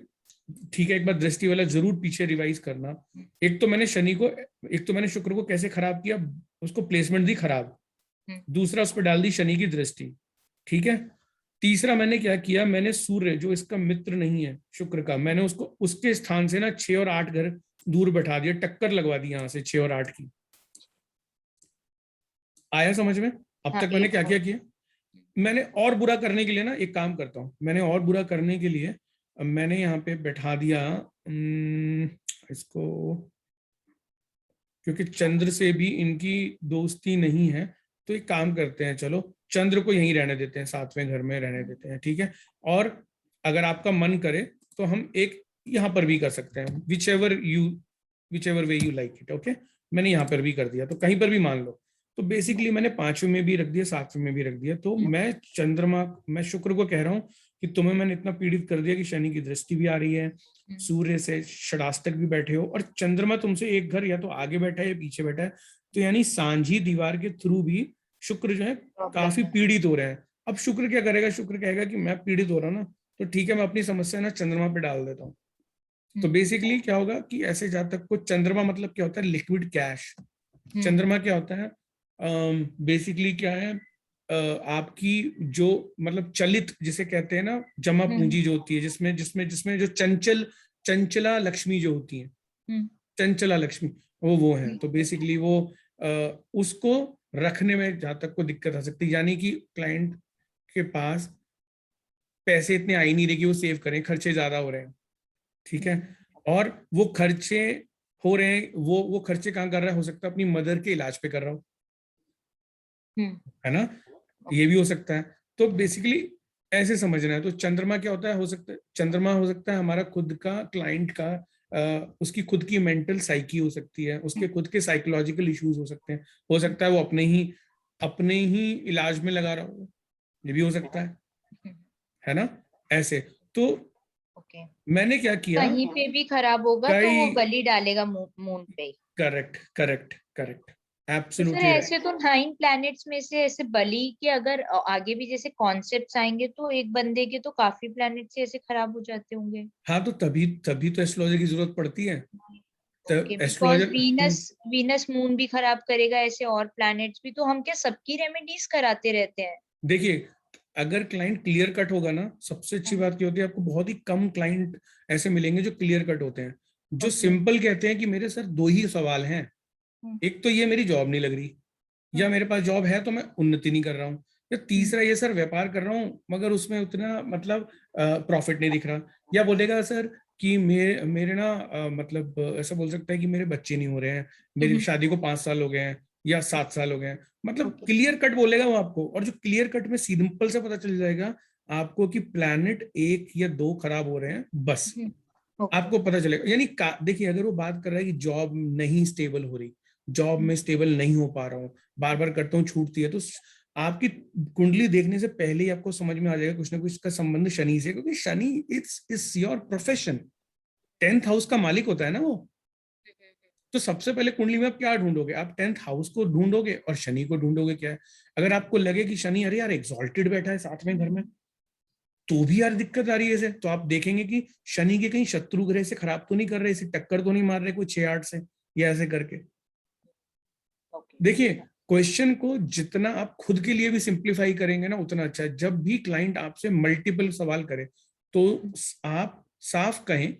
ठीक है, एक बार दृष्टि वाला जरूर पीछे रिवाइज करना। एक तो मैंने शुक्र को कैसे खराब किया, उसको प्लेसमेंट दी खराब, दूसरा उस पर डाल दी शनि की दृष्टि, ठीक है। तीसरा मैंने क्या किया, मैंने सूर्य जो इसका मित्र नहीं है शुक्र का, मैंने उसको उसके स्थान से ना 6 और 8 घर दूर बैठा दिया, टक्कर लगवा दी यहां से 6 और 8 की। आया समझ में? अब तक मैंने क्या क्या किया। मैंने और बुरा करने के लिए ना एक काम करता हूं, मैंने और बुरा करने के लिए मैंने यहाँ पे बैठा दिया इसको, क्योंकि चंद्र से भी इनकी दोस्ती नहीं है, तो एक काम करते हैं, चलो चंद्र को यहीं रहने देते हैं, 7वें घर में रहने देते हैं, ठीक है। और अगर आपका मन करे तो हम एक यहाँ पर भी कर सकते हैं, which ever way you like it. Okay, मैंने यहाँ पर भी कर दिया, तो कहीं पर भी मान लो। तो बेसिकली मैंने 5वें में भी रख दिया, 7वें में भी रख दिया। तो मैं शुक्र को कह रहा हूँ कि तुम्हें मैंने इतना पीड़ित कर दिया कि शनि की दृष्टि भी आ रही है, सूर्य से षडाष्टक भी बैठे हो, और चंद्रमा तुमसे एक घर या तो आगे बैठा है या पीछे बैठा है। तो यानी सांझी दीवार के थ्रू भी शुक्र जो है काफी पीड़ित हो रहा है। अब शुक्र क्या करेगा? शुक्र कहेगा कि मैं पीड़ित हो रहा हूं ना, तो ठीक है, मैं अपनी समस्या ना चंद्रमा पे डाल देता हूँ। तो बेसिकली क्या होगा कि ऐसे जातक को, चंद्रमा मतलब क्या होता है? Liquid cash. चंद्रमा क्या होता है? बेसिकली क्या है? आपकी जो मतलब चलित जिसे कहते हैं ना, जमा पूंजी जो होती है, जिसमें जिसमें जिसमें जो चंचला लक्ष्मी जो होती है, चंचला लक्ष्मी, वो है। तो बेसिकली वो उसको रखने में जहां तक को दिक्कत आ सकती है, यानी कि क्लाइंट के पास पैसे इतने आ ही नहीं रहे कि वो सेव करें, खर्चे ज्यादा हो रहे हैं, ठीक है। और वो खर्चे हो रहे हैं, वो खर्चे कहाँ कर रहा है? हो सकता है अपनी मदर के इलाज पे कर रहा हो, है ना, ये भी हो सकता है। तो बेसिकली ऐसे समझना है। तो चंद्रमा क्या होता है? हो सकता है चंद्रमा हो सकता है हमारा खुद का, क्लाइंट का, उसकी खुद की मेंटल साइकी हो सकती है, उसके खुद के साइकोलॉजिकल इश्यूज हो सकते हैं, हो सकता है वो अपने ही इलाज में लगा रहा हो, ये भी हो सकता है ना, ऐसे। तो मैंने क्या किया, कहीं पे भी खराब होगा तो वो बलि डालेगा मून पे। करेक्ट करेक्ट करेक्ट, तो फिर एब्सोल्युटली ऐसे राइट। तो 9 प्लैनेट्स में से ऐसे बलि के अगर आगे भी जैसे कॉन्सेप्ट्स आएंगे तो एक बंदे के तो काफी प्लैनेट्स ऐसे खराब हो जाते होंगे। हाँ, तो तभी तभी तो एस्ट्रोलॉजर की जरूरत पड़ती है। Okay, because astrologer, Venus moon भी खराब करेगा, ऐसे और प्लैनेट्स भी, तो हम क्या सबकी रेमेडीज कराते रहते हैं? देखिए, अगर क्लाइंट क्लियर कट होगा ना, सबसे अच्छी बात क्या होती है, आपको बहुत ही कम क्लाइंट ऐसे मिलेंगे जो क्लियर कट होते हैं, जो सिंपल कहते हैं कि मेरे सर 2 ही सवाल हैं, एक तो ये मेरी जॉब नहीं लग रही, या मेरे पास जॉब है तो मैं उन्नति नहीं कर रहा हूँ, या तीसरा ये सर व्यापार कर रहा हूँ मगर उसमें उतना मतलब प्रॉफिट नहीं दिख रहा, या बोलेगा सर कि मेरे मेरे ना मतलब ऐसा बोल सकता है कि मेरे बच्चे नहीं हो रहे हैं, मेरी शादी को 5 साल हो गए हैं या 7 साल हो गए हैं, मतलब क्लियर कट बोलेगा वो आपको। और जो क्लियर कट में सिंपल से पता चल जाएगा आपको कि प्लैनेट 1 या 2 खराब हो रहे हैं, बस आपको पता चलेगा। यानी देखिए, अगर वो बात कर रहा है कि जॉब नहीं स्टेबल हो रही, जॉब में स्टेबल नहीं हो पा रहा हूँ, बार बार करता हूँ छूटती है, तो आपकी कुंडली देखने से पहले ही आपको समझ में आ जाएगा कुछ ना कुछ इसका संबंध शनि से, क्योंकि Shani it's your profession, 10th house का मालिक होता है ना वो। तो सबसे पहले कुंडली में आप क्या ढूंढोगे? आप 10th हाउस को ढूंढोगे और शनि को ढूंढोगे। क्या है, अगर आपको लगे कि शनि अरे यार एक्सॉल्टेड बैठा है 7वें घर में, तो भी यार दिक्कत आ रही है इसे, तो आप देखेंगे कि शनि के कहीं शत्रु ग्रह से खराब तो नहीं कर रहे, इसे टक्कर तो नहीं मार रहे कोई 6-8 से, या ऐसे करके। देखिए, क्वेश्चन को जितना आप खुद के लिए भी सिंप्लीफाई करेंगे ना, उतना अच्छा है। जब भी क्लाइंट आपसे मल्टीपल सवाल करे तो आप साफ कहें,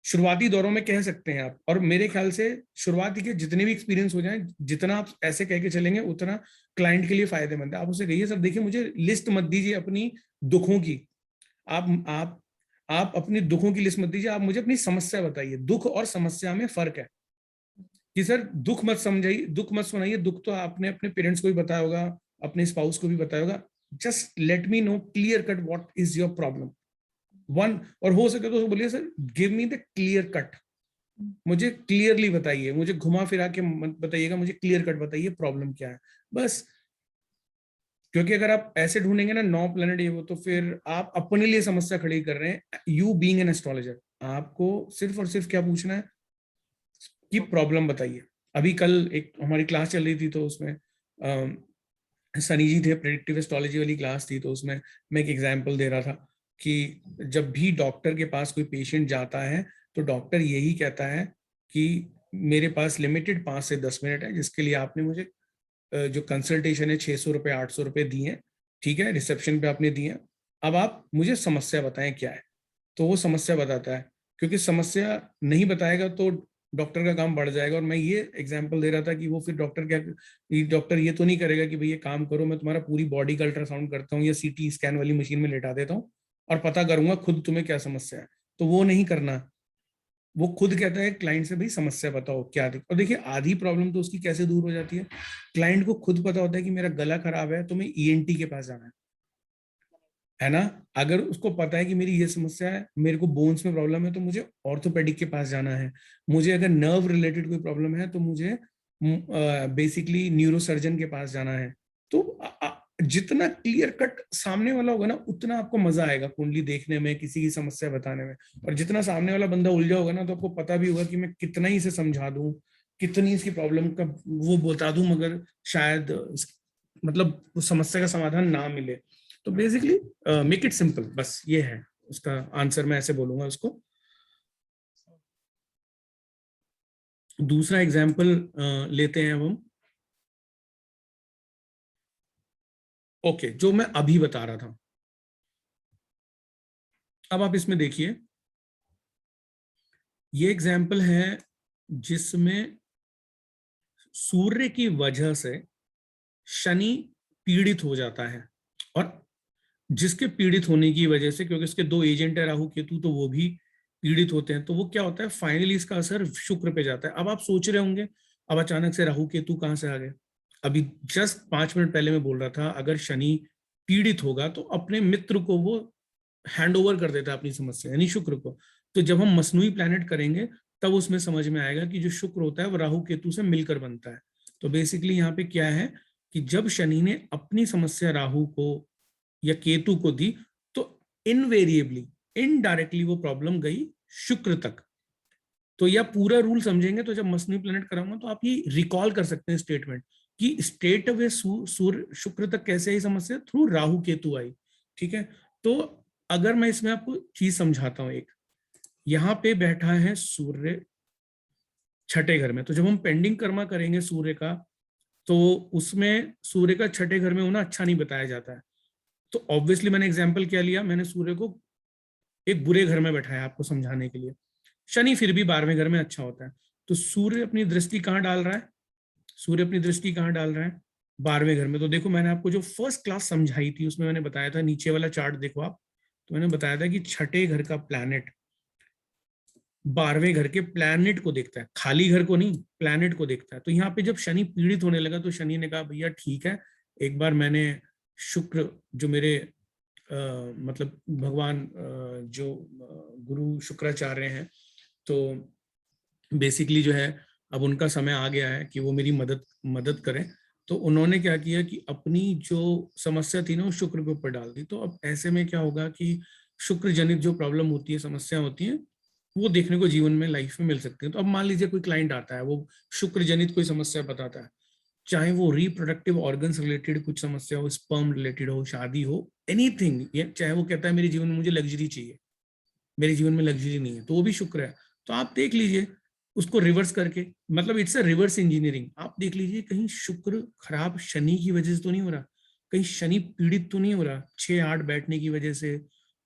शुरुआती दौरों में कह सकते हैं आप, और मेरे ख्याल से शुरुआती के जितने भी एक्सपीरियंस हो जाएं, जितना आप ऐसे कह के चलेंगे उतना क्लाइंट के लिए फायदेमंद है। आप उसे कहिए सर देखिए, मुझे लिस्ट मत दीजिए अपनी दुखों की, आप अपनी दुखों की लिस्ट मत दीजिए, आप मुझे अपनी समस्या बताइए। दुख और समस्या में फर्क है कि सर दुख मत समझाइए, दुख मत सुनाइए, दुख तो आपने अपने पेरेंट्स को भी बताया होगा, अपने स्पाउस को भी बताया होगा। Just let me know clear cut what is your problem one. और हो सके तो बोलिए sir give me the clear cut, मुझे क्लियरली बताइए, मुझे घुमा फिरा के मत बताइएगा, मुझे क्लियर कट बताइए प्रॉब्लम क्या है, बस। क्योंकि अगर आप ऐसे ढूंढेंगे ना 9 प्लैनेट ये वो, तो फिर आप अपने लिए समस्या खड़ी कर रहे हैं। यू बीइंग एन एस्ट्रोलॉजर, आपको सिर्फ और सिर्फ क्या पूछना है कि प्रॉब्लम बताइए। अभी कल एक हमारी क्लास चल रही थी, तो उसमें सनी जी थे, प्रेडिक्टिव एस्ट्रोलॉजी वाली क्लास थी, तो उसमें मैं एक एग्जांपल दे रहा था कि जब भी डॉक्टर के पास कोई पेशेंट जाता है तो डॉक्टर यही कहता है कि मेरे पास लिमिटेड 5 से 10 मिनट है, जिसके लिए आपने मुझे जो कंसल्टेशन है 600 रुपये 800 रुपये दिए हैं, ठीक है, रिसेप्शन पे आपने दिए हैं, अब आप मुझे समस्या बताएं क्या है। तो वो समस्या बताता है, क्योंकि समस्या नहीं बताएगा तो डॉक्टर का काम बढ़ जाएगा। और मैं ये एग्जांपल दे रहा था कि वो फिर डॉक्टर ये तो नहीं करेगा कि भैया काम करो, मैं तुम्हारा पूरी बॉडी का अल्ट्रासाउंड करता हूँ या सीटी स्कैन वाली मशीन में लेटा देता हूँ और पता करूंगा खुद तुम्हें क्या समस्या है, तो वो नहीं करना। वो खुद कहता है क्लाइंट से भाई समस्या बताओ क्या दिक्कत। और देखिए, आधी प्रॉब्लम तो उसकी कैसे दूर हो जाती है, क्लाइंट को खुद पता होता है कि मेरा गला खराब है तो मैं ईएनटी के पास जाना है ना। अगर उसको पता है कि मेरी ये समस्या है, मेरे को बोन्स में प्रॉब्लम है तो मुझे ऑर्थोपेडिक के पास जाना है। मुझे अगर नर्व रिलेटेड कोई प्रॉब्लम है तो मुझे बेसिकली न्यूरोसर्जन के पास जाना है, तो जितना क्लियर कट सामने वाला होगा ना, उतना आपको मजा आएगा कुंडली देखने में, किसी की समस्या बताने में। और जितना सामने वाला बंदा उलझा होगा ना, तो आपको पता भी होगा कि मैं कितना ही इसे समझा दूं, कितनी इसकी प्रॉब्लम का वो बता दूं, मगर शायद मतलब उस समस्या का समाधान ना मिले। तो बेसिकली मेक इट सिंपल, बस ये है उसका आंसर, मैं ऐसे बोलूंगा उसको। दूसरा एग्जाम्पल लेते हैं अब हम। ओके, जो मैं अभी बता रहा था, अब आप इसमें देखिए, ये एग्जाम्पल है जिसमें सूर्य की वजह से शनि पीड़ित हो जाता है, और जिसके पीड़ित होने की वजह से, क्योंकि इसके दो एजेंट है राहु केतु, तो वो भी पीड़ित होते हैं, तो वो क्या होता है, फाइनली इसका असर शुक्र पे जाता है। अब आप सोच रहे होंगे, अब अचानक से राहु केतु कहां से आ गए? अभी जस्ट 5 मिनट पहले मैं बोल रहा था, अगर शनि पीड़ित होगा तो अपने मित्र को वो हैंड ओवर कर देता है अपनी समस्या, यानी शुक्र को। तो जब हम मसनूई प्लैनेट करेंगे, तब उसमें समझ में आएगा कि जो शुक्र होता है वो राहु केतु से मिलकर बनता है। तो बेसिकली यहाँ पे क्या है कि जब शनि ने अपनी समस्या राहु को या केतु को दी, तो इनवेरिएबली, इनडायरेक्टली वो प्रॉब्लम गई शुक्र तक। तो यह पूरा रूल समझेंगे तो जब मसनूई प्लैनेट कराऊंगा तो आप ये रिकॉल कर सकते हैं स्टेटमेंट, कि स्टेट वे सूर्य शुक्र तक कैसे आई समस्या, थ्रू राहु केतु आई। ठीक है, तो अगर मैं इसमें आपको चीज समझाता हूं, एक यहां पे बैठा है सूर्य छठे घर में, तो जब हम पेंडिंग कर्मा करेंगे सूर्य का, तो उसमें सूर्य का छठे घर में होना अच्छा नहीं बताया जाता है। तो ऑब्वियसली मैंने एग्जाम्पल क्या लिया, मैंने सूर्य को एक बुरे घर में बैठाया आपको समझाने के लिए। शनि फिर भी 12वें घर में अच्छा होता है, तो सूर्य अपनी दृष्टि कहाँ डाल रहा है, सूर्य अपनी दृष्टि कहाँ डाल रहा है, 12वें घर में। तो देखो, मैंने आपको जो फर्स्ट क्लास समझाई थी उसमें मैंने बताया था, नीचे वाला चार्ट देखो आप, तो मैंने बताया था कि छठे घर का प्लैनेट 12वें घर के प्लैनेट को देखता है, खाली घर को नहीं, प्लैनेट को देखता है। तो यहाँ पे जब शनि पीड़ित होने लगा, तो शनि ने कहा भैया ठीक है, एक बार मैंने शुक्र जो मेरे मतलब भगवान जो गुरु शुक्राचार्य हैं, तो बेसिकली जो है अब उनका समय आ गया है कि वो मेरी मदद करें। तो उन्होंने क्या किया कि अपनी जो समस्या थी ना, वो शुक्र के ऊपर डाल दी। तो अब ऐसे में क्या होगा कि शुक्र जनित जो प्रॉब्लम होती है, समस्या होती है, वो देखने को जीवन में, लाइफ में मिल सकती है। तो अब मान लीजिए कोई क्लाइंट आता है, वो शुक्र जनित कोई समस्या बताता है, चाहे वो रिप्रोडक्टिव ऑर्गन्स रिलेटेड कुछ समस्या हो, स्पर्म रिलेटेड हो, शादी हो, एनीथिंग, चाहे वो कहता है मेरे जीवन में मुझे लग्जरी चाहिए, मेरे जीवन में लग्जरी नहीं है, तो वो भी शुक्र है। तो आप देख लीजिए उसको रिवर्स करके, मतलब इट्स अ रिवर्स इंजीनियरिंग। आप देख लीजिए कहीं शुक्र खराब शनि की वजह से तो नहीं हो रहा, कहीं शनि पीड़ित तो नहीं हो रहा 6-8 बैठने की वजह से,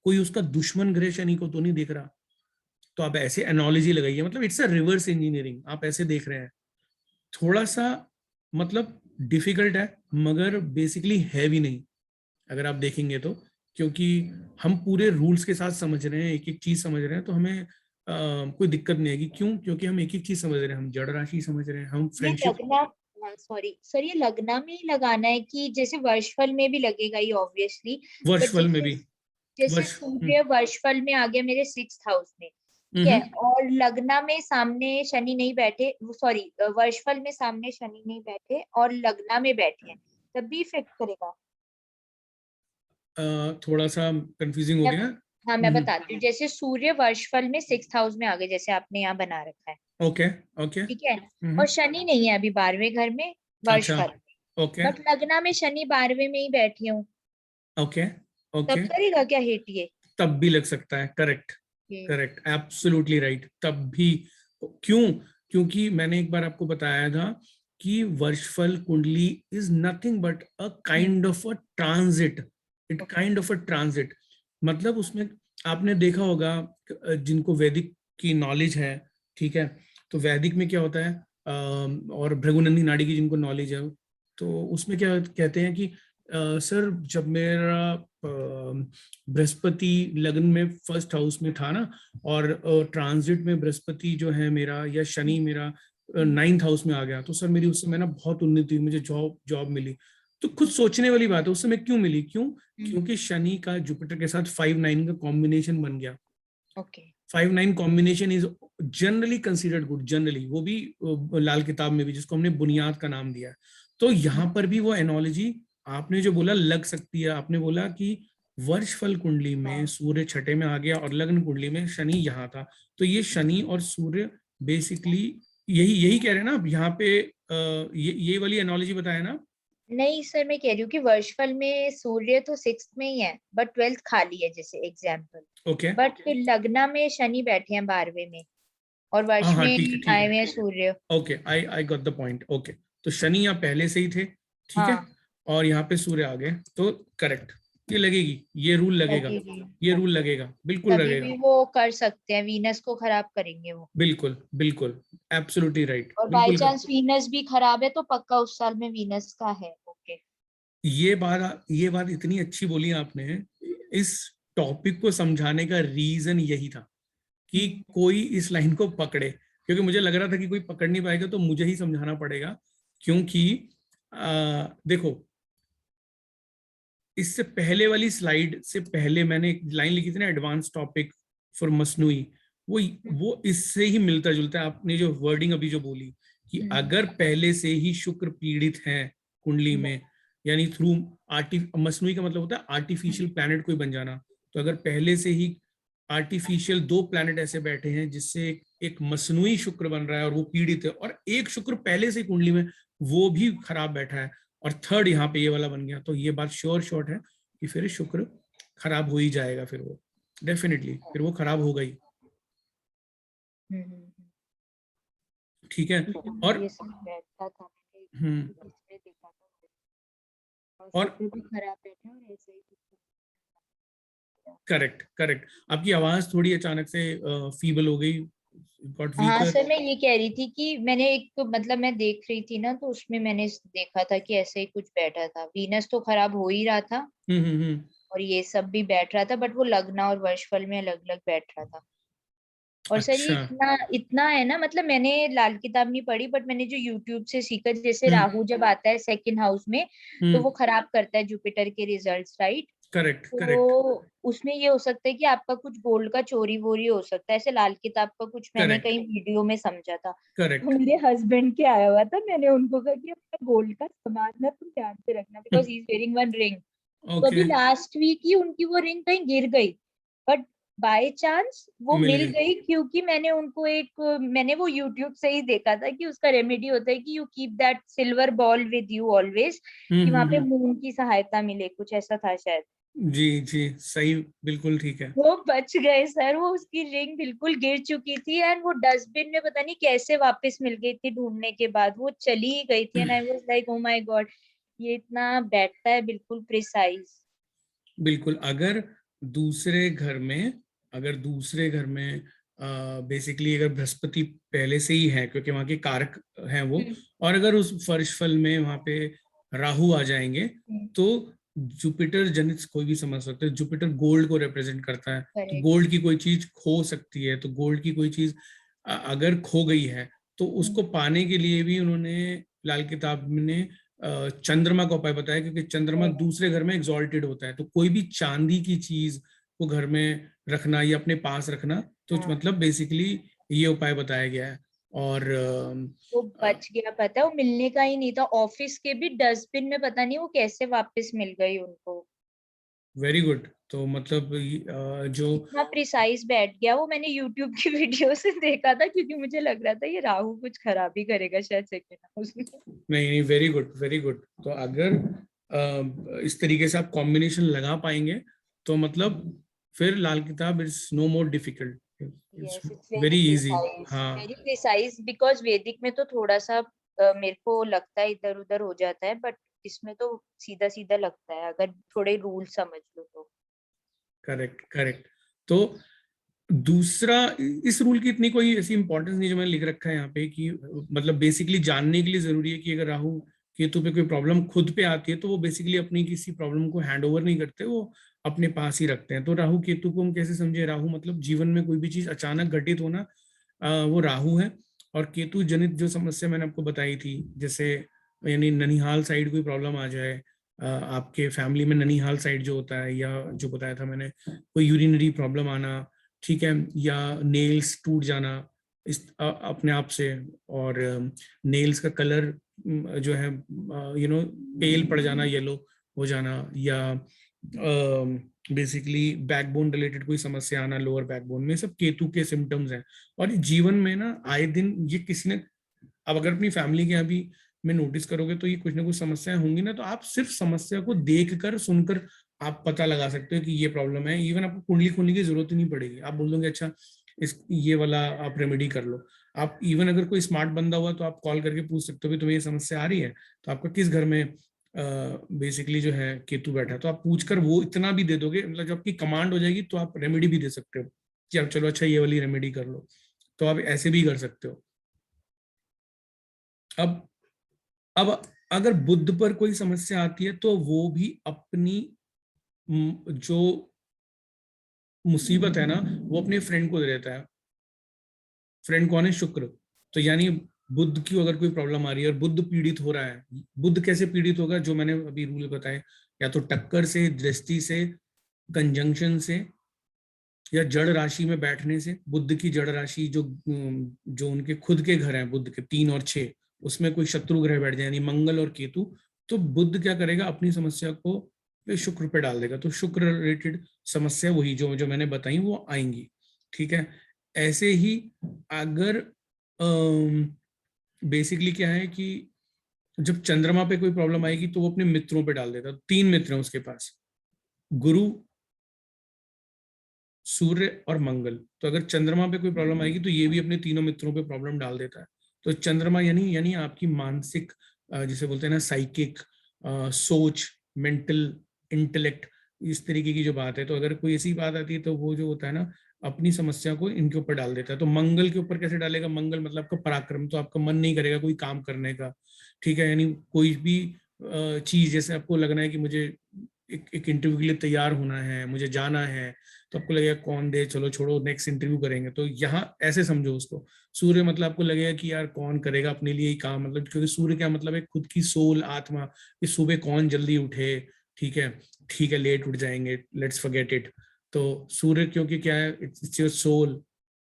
कोई उसका दुश्मन ग्रह शनि को तो नहीं देख रहा। तो आप ऐसे एनालॉजी लगाइए, मतलब इट्स अ रिवर्स इंजीनियरिंग, आप ऐसे देख रहे हैं। थोड़ा सा मतलब डिफिकल्ट है, मगर बेसिकली है भी नहीं अगर आप देखेंगे तो, क्योंकि हम पूरे रूल्स के साथ समझ रहे हैं, एक एक चीज समझ रहे हैं, तो हमें कोई दिक्कत नहीं आएगी। क्यों? क्योंकि हम एक एक चीज समझ रहे हैं, हम जड़ राशि समझ रहे हैं, हम ये फ्रेंडशिप। लगना, सॉरी सर, ये लगना में ही लगाना है कि जैसे वर्षफल में भी लगेगा ये ऑब्वियसली, बट वर्षफल में जैसे भी जैसे वर्ष सूर्य वर्षफल में आ गया मेरे 6th हाउस में, ठीक है, और लग्ना में सामने शनि नहीं बैठे, सॉरी वर्षफल में सामने शनि नहीं बैठे और लग्ना में बैठे हैं, तब भी इफेक्ट करेगा? थोड़ा सा कंफ्यूजिंग हो गया। हाँ मैं बताती हूँ, जैसे सूर्य वर्षफल में 6th हाउस में आ गए, जैसे आपने यहाँ बना रखा है, ओके ओके। ठीक है, और शनि नहीं है अभी 12वें घर में अच्छा, वर्षफल, ओके बट लग्ना में शनि 12वें में ही बैठी हूँ, ओके तब ओके। करेगा क्या हिट ये? तब भी लग सकता है, करेक्ट ये करेक्ट, एब्सोल्युटली राइट, तब भी। क्यों? क्योंकि मैंने एक बार आपको बताया था कि वर्षफल कुंडली is nothing but a kind of a transit, it kind of a transit. मतलब उसमें आपने देखा होगा, जिनको वैदिक की नॉलेज है, ठीक है, तो वैदिक में क्या होता है, और भृगुनंदी नाड़ी की जिनको नॉलेज है, तो उसमें क्या कहते हैं कि सर जब मेरा बृहस्पति लग्न में फर्स्ट हाउस में था ना, और ट्रांजिट में बृहस्पति जो है मेरा, या शनि मेरा 9th हाउस में आ गया, तो सर मेरी उस समय ना बहुत उन्नति हुई, मुझे जॉब मिली। तो खुद सोचने वाली बात है, उस समय क्यों मिली? क्यों? क्योंकि शनि का जुपिटर के साथ 5-9 का कॉम्बिनेशन बन गया। Okay 5-9 combination is generally considered good, generally, वो भी लाल किताब में भी, जिसको हमने बुनियाद का नाम दिया है। तो यहाँ पर भी वो एनोलॉजी आपने जो बोला लग सकती है। आपने बोला कि वर्षफल कुंडली में सूर्य छठे में आ गया और लग्न कुंडली में शनि यहाँ था, तो ये शनि और सूर्य बेसिकली यही यही कह रहे हैं ना आप यहाँ पे, ये वाली एनोलॉजी बताया ना? नहीं सर, मैं कह रही हूँ कि वर्षफल में सूर्य तो 6th में ही है बट 12th खाली है, जैसे एग्जाम्पल। ओके, बट लग्ना में शनि बैठे हैं 12वें में और वर्ष हाँ में ठीक है, ठीक आए हुए है, हैं सूर्य। Okay, I got the point. Okay, तो शनि यहाँ पहले से ही थे, ठीक है, हाँ और यहाँ पे सूर्य आ गए, तो करेक्ट, ये लगेगी, ये रूल लगेगा, लगेगी। ये रूल लगेगा, बिल्कुल तभी लगेगा, भी वो कर सकते हैं, वीनस को खराब करेंगे वो। बिल्कुल बिल्कुल, एब्सोल्युटली राइट, और बाय बिल्कुल। चांस वीनस भी खराब है तो पक्का उस साल में वीनस का है। ओके, ये बात इतनी अच्छी बोली आपने। इस टॉपिक को समझाने का रीजन यही था कि कोई इस लाइन को पकड़े, क्योंकि मुझे लग रहा था कि कोई पकड़ नहीं पाएगा, तो मुझे ही समझाना पड़ेगा। क्योंकि देखो, इससे पहले वाली स्लाइड से पहले मैंने एक लाइन लिखी थी ना, एडवांस टॉपिक फॉर मसनूई, वो इससे ही मिलता जुलता है। आपने जो वर्डिंग अभी जो बोली कि अगर पहले से ही शुक्र पीड़ित है कुंडली में, यानी थ्रू मसनूई का मतलब होता है आर्टिफिशियल प्लैनेट कोई बन जाना, तो अगर पहले से ही आर्टिफिशियल 2 प्लैनेट ऐसे बैठे हैं जिससे एक मसनूई शुक्र बन रहा है और वो पीड़ित है, और एक शुक्र पहले से कुंडली में वो भी खराब बैठा है, और थर्ड यहाँ पे ये वाला बन गया, तो ये बात श्योर शॉर्ट है कि फिर शुक्र खराब हो ही जाएगा, फिर वो डेफिनेटली फिर वो खराब होगा ही, ठीक है। और ये सब बैठता था, हम्म, मैंने देखा था और शुक्र भी खराब बैठे और ऐसे ही करेक्ट करेक्ट, आपकी आवाज थोड़ी अचानक से फीबल हो गई, गॉट हाँ वीकर। सर, मैं ये कह रही थी कि मैंने एक तो मतलब मैं देख रही थी ना, तो उसमें मैंने देखा था कि ऐसे ही कुछ बैठा था। वीनस तो खराब हो ही रहा था हम्म, और ये सब भी बैठ रहा था, बट वो लग्ना और वर्षफल में अलग अलग बैठ रहा था। और सर ये अच्छा, इतना इतना है ना, मतलब मैंने लाल किताब नहीं पढ़ी बट मैंने जो यूट्यूब से सीखा, जैसे हम्म राहु जब आता है 2nd हाउस में तो वो खराब करता है जुपिटर के रिजल्ट्स, राइट? करेक्ट करेक्ट तो उसमें ये हो सकता है कि आपका कुछ गोल्ड का चोरी वोरी हो सकता है, ऐसे लाल किताब का कुछ मैंने करेक्ट कहीं वीडियो में समझा था। तो करेक्ट, मेरे हस्बैंड के आया हुआ था, मैंने उनको कहा कि अपना गोल्ड का सामान ना तुम ध्यान से रखना, because he is wearing one ring. तो अभी ओके, लास्ट वीक ही उनकी वो रिंग कहीं गिर गई, बट बाय चांस वो मिल मिल गई, गई, क्योंकि मैंने वो यूट्यूब से ही देखा था कि उसका रेमेडी होता है कि you keep that silver ball with you always, कि वहां पे हम्म, मून की सहायता मिले, कुछ ऐसा था शायद। जी जी, सही, बिल्कुल ठीक है, वो बच गए सर, वो उसकी रिंग बिल्कुल गिर चुकी थी एंड वो डस्टबिन में पता नहीं कैसे वापस मिल गई थी, ढूंढने के बाद वो चली ही गई थी and I was like oh my God, ये इतना बैठता है बिल्कुल प्रिसाइज। बिल्कुल। अगर दूसरे घर में बेसिकली अगर बृहस्पति पहले से ही है, क्योंकि वहां के कारक हैं वो, और अगर उस फर्श फल में वहां पे राहु आ जाएंगे, तो जुपिटर जनित कोई भी समझ सकते हैं, जुपिटर गोल्ड को रिप्रेजेंट करता है, तो करेक्ट। गोल्ड की कोई चीज खो सकती है, तो गोल्ड की कोई चीज अगर खो गई है, तो उसको पाने के लिए भी उन्होंने लाल किताब में चंद्रमा का उपाय बताया, क्योंकि चंद्रमा दूसरे घर में एग्जॉल्टेड होता है, तो कोई भी चांदी की चीज को घर में रखना या अपने पास रखना, तो मतलब बेसिकली ये उपाय बताया गया है। और वो बच गया, पता है वो मिलने का ही नहीं था, ऑफिस के भी डस्टबिन में पता नहीं वो कैसे वापस मिल गई उनको। वेरी गुड, तो मतलब जो इतना प्रिसाइज बैठ गया वो, मैंने यूट्यूब की वीडियो से देखा था क्योंकि मुझे लग रहा था ये राहु कुछ खराबी करेगा शायद 2nd हाउस में। नहीं नहीं, वेरी गुड वेरी गुड, तो अगर इस तरीके से आप कॉम्बिनेशन लगा पाएंगे, तो मतलब फिर Lal Kitab is no more difficult, it's yes, it's very very easy. Precise, हाँ, वेरी प्रिसाइज, बिकॉज वैदिक में तो थोड़ा सा मेरे को लगता है इधर उधर हो जाता है, बट इसमें तो सीधा सीधा लगता है अगर थोड़े रूल समझ लो तो। करेक्ट करेक्ट, तो दूसरा, इस रूल की इतनी कोई ऐसी इंपॉर्टेंस नहीं जो मैंने लिख रखा है यहाँ पे, कि मतलब बेसिकली जानने के लिए जरूरी है कि अगर राहु केतु पे कोई प्रॉब्लम खुद पे आती है, तो वो बेसिकली अपनी किसी प्रॉब्लम को हैंड ओवर नहीं करते, वो अपने पास ही रखते हैं। तो राहु केतु को हम कैसे समझे? राहु मतलब जीवन में कोई भी चीज अचानक घटित होना, वो राहु है। और केतु जनित जो समस्या मैंने आपको बताई थी, जैसे यानी ननिहाल साइड कोई प्रॉब्लम आ जाए, आपके फैमिली में ननिहाल साइड जो होता है, या जो बताया था मैंने, कोई यूरिनरी प्रॉब्लम आना, ठीक है, या नेल्स टूट जाना, अपने आप से, और नेल्स का कलर जो है पेल पड़ जाना, येलो हो जाना, या बेसिकली बैकबोन रिलेटेड कोई समस्या आना लोअर बैकबोन में, सब केतु के सिम्टम्स हैं। और जीवन में ना आए दिन ये किसी ने, अब अगर अपनी फैमिली के यहाँ भी में नोटिस करोगे तो ये कुछ ना कुछ समस्याएं होंगी ना, तो आप सिर्फ समस्या को देखकर सुनकर आप पता लगा सकते हो कि ये प्रॉब्लम है। इवन आपको कुंडली खोलने की जरूरत ही नहीं पड़ेगी, आप बोल दोगे अच्छा ये वाला आप रेमेडी कर लो। आप इवन अगर कोई स्मार्ट बंदा हुआ तो आप कॉल करके पूछ सकते हो कि तुम्हें ये समस्या आ रही है, तो आपका किस घर में बेसिकली जो है केतु बैठा है, तो आप पूछकर वो इतना भी दे दोगे, मतलब जब आपकी कमांड हो जाएगी तो आप रेमेडी भी दे सकते हो कि आप चलो अच्छा ये वाली रेमेडी कर लो, तो आप ऐसे भी कर सकते हो। अब अगर बुध पर कोई समस्या आती है तो वो भी अपनी जो मुसीबत है ना वो अपने फ्रेंड को दे देता है। फ्रेंड कौन है? शुक्र। तो यानी बुध की अगर कोई प्रॉब्लम आ रही है और बुध पीड़ित हो रहा है, बुध कैसे पीड़ित होगा? जो मैंने अभी रूल बताए, या तो टक्कर से, दृष्टि से, कंजंक्शन से, या जड़ राशि में बैठने से। बुध की जड़ राशि जो उनके खुद के घर हैं, बुध के 3 और 6, उसमें कोई शत्रु ग्रह बैठ जाए, यानी मंगल और केतु, तो बुध क्या करेगा? अपनी समस्या को शुक्र पे डाल देगा। तो शुक्र रिलेटेड समस्या वही जो मैंने बताई वो आएंगी। ठीक है। ऐसे ही अगर बेसिकली क्या है कि जब चंद्रमा पे कोई प्रॉब्लम आएगी तो वो अपने मित्रों पे डाल देता। 3 मित्र हैं उसके पास, गुरु, सूर्य और मंगल। तो अगर चंद्रमा पे कोई प्रॉब्लम आएगी तो ये भी अपने तीनों मित्रों पे प्रॉब्लम डाल देता है। तो चंद्रमा यानी आपकी मानसिक, जिसे बोलते हैं ना साइकिक, सोच, मेंटल, इंटेलेक्ट, इस तरीके की जो बात है। तो अगर कोई ऐसी बात आती है तो वो जो होता है ना अपनी समस्या को इनके ऊपर डाल देता है। तो मंगल के ऊपर कैसे डालेगा? मंगल मतलब आपका पराक्रम, तो आपका मन नहीं करेगा कोई काम करने का। ठीक है। यानी कोई भी चीज, जैसे आपको लगना है कि मुझे एक इंटरव्यू के लिए तैयार होना है, मुझे जाना है, तो आपको लगेगा कौन दे, चलो छोड़ो नेक्स्ट इंटरव्यू करेंगे। तो यहाँ ऐसे समझो उसको। सूर्य मतलब आपको लगेगा कि यार कौन करेगा अपने लिए ही काम, मतलब क्योंकि सूर्य क्या मतलब है? खुद की सोल, आत्मा, कि सुबह कौन जल्दी उठे। ठीक है लेट उठ जाएंगे, लेट्स फॉरगेट इट। तो सूर्य क्योंकि क्या है, इट्स योर सोल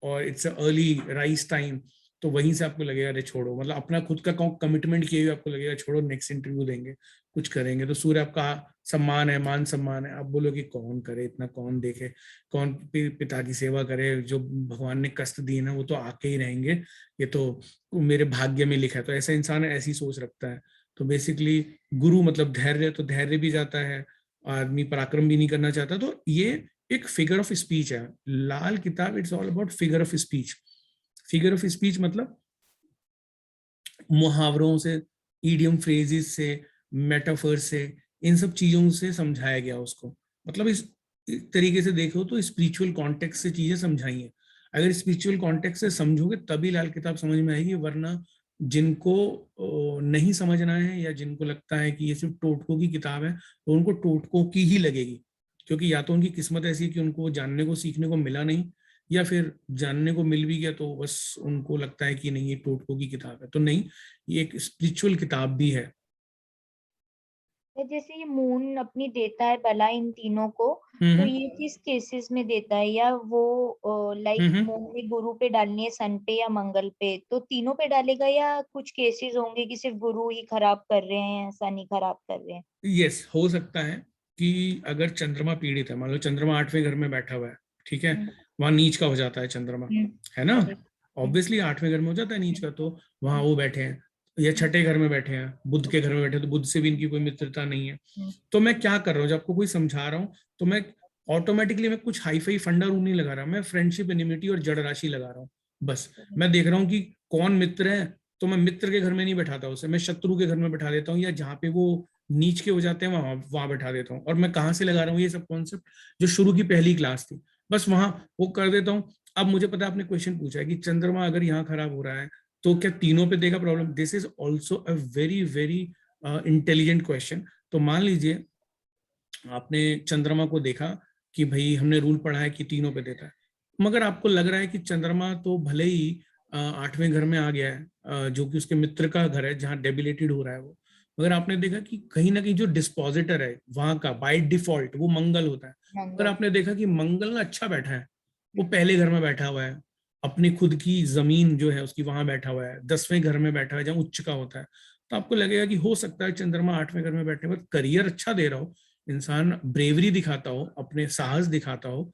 और इट्स अर्ली राइज टाइम। तो वहीं से आपको लगेगा अरे छोड़ो, मतलब अपना खुद का कमिटमेंट किए हुए आपको लगेगा छोड़ो नेक्स्ट इंटरव्यू देंगे, कुछ करेंगे। तो सूर्य आपका सम्मान है, मान सम्मान है। आप बोलोगे कौन करे इतना, कौन देखे, कौन पिता की सेवा करे? जो भगवान ने कष्ट दिए ना वो तो आके ही रहेंगे, ये तो मेरे भाग्य में लिखा है। तो ऐसा इंसान ऐसी सोच रखता है। तो बेसिकली गुरु मतलब धैर्य, तो धैर्य भी जाता है, आदमी पराक्रम भी नहीं करना चाहता। तो ये एक फिगर ऑफ स्पीच है। लाल किताब it's all about figure of speech. Figure of speech मतलब मुहावरों से, ईडियम फ्रेजेस से, मेटाफर से, इन सब चीजों से समझाया गया उसको। मतलब इस तरीके से देखो तो स्पिरिचुअल कॉन्टेक्स्ट से चीजें समझाई हैं। अगर स्पिरिचुअल कॉन्टेक्स्ट से समझोगे तभी लाल किताब समझ में आएगी, वरना जिनको नहीं समझना है या जिनको लगता है कि ये सिर्फ टोटकों की किताब है तो उनको टोटकों की ही लगेगी। क्योंकि या तो उनकी किस्मत ऐसी है कि उनको जानने को सीखने को मिला नहीं, या फिर जानने को मिल भी गया तो बस उनको लगता है कि नहीं ये टोटकों की किताब है। तो नहीं, ये एक स्पिरिचुअल किताब भी है। जैसे ये मून अपनी देता है बला इन तीनों को, तो ये किस केसेस में देता है? या वो लाइक मून में गुरु पे डालनी है, सन पे या मंगल पे, तो तीनों पे डालेगा? या कुछ केसेस होंगे कि सिर्फ गुरु ही खराब कर रहे हैं या सन ही खराब कर रहे हैं? यस, हो सकता है कि अगर चंद्रमा पीड़ित है, मान लो चंद्रमा 8वें घर में बैठा हुआ है, ठीक है, वहां नीच का हो जाता है चंद्रमा, है ना? ऑब्वियसली 8वें घर में हो जाता है नीच का, तो वहां वो बैठे हैं, या छठे घर में बैठे हैं, बुध के घर में बैठे हैं, तो बुध से भी इनकी कोई मित्रता नहीं है। तो मैं क्या कर रहा हूँ, जब आपको कोई समझा रहा हूँ तो मैं ऑटोमेटिकली मैं कुछ हाई फाई फंडा रू नहीं लगा रहा, मैं फ्रेंडशिप, एनिमिटी और जड़ राशि लगा रहा हूँ। बस मैं देख रहा हूँ कि कौन मित्र है, तो मैं मित्र के घर में नहीं बैठाता उसे, मैं शत्रु के घर में बैठा देता हूँ, या जहाँ पे वो नीच के हो जाते हैं वहां बैठा देता हूँ। और मैं कहाँ से लगा रहा हूँ ये सब कॉन्सेप्ट? जो शुरू की पहली क्लास थी, बस वहां वो कर देता हूँ। अब मुझे पता है आपने क्वेश्चन पूछा है कि चंद्रमा अगर यहाँ खराब हो रहा है तो क्या तीनों पे देगा problem? This is also a very very intelligent question. तो मान लीजिए आपने चंद्रमा को देखा कि भाई हमने रूल पढ़ा है कि तीनों पे देता है, मगर आपको लग रहा है कि चंद्रमा तो भले ही 8वें घर में आ गया है, जो कि उसके मित्र का घर है जहाँ डेबिलेटेड हो रहा है वो, मगर आपने देखा कि कहीं ना कहीं जो डिस्पोजिटर है वहां का बाय डिफॉल्ट वो मंगल होता है। मगर आपने देखा कि मंगल ना अच्छा बैठा है, वो पहले घर में बैठा हुआ है, अपने खुद की जमीन जो है उसकी वहां बैठा हुआ है, 10वें घर में बैठा हुआ है जहाँ उच्च का होता है, तो आपको लगेगा कि हो सकता है चंद्रमा 8वें घर में बैठने पर करियर अच्छा दे रहा हो, इंसान ब्रेवरी दिखाता हो, अपने साहस दिखाता हो,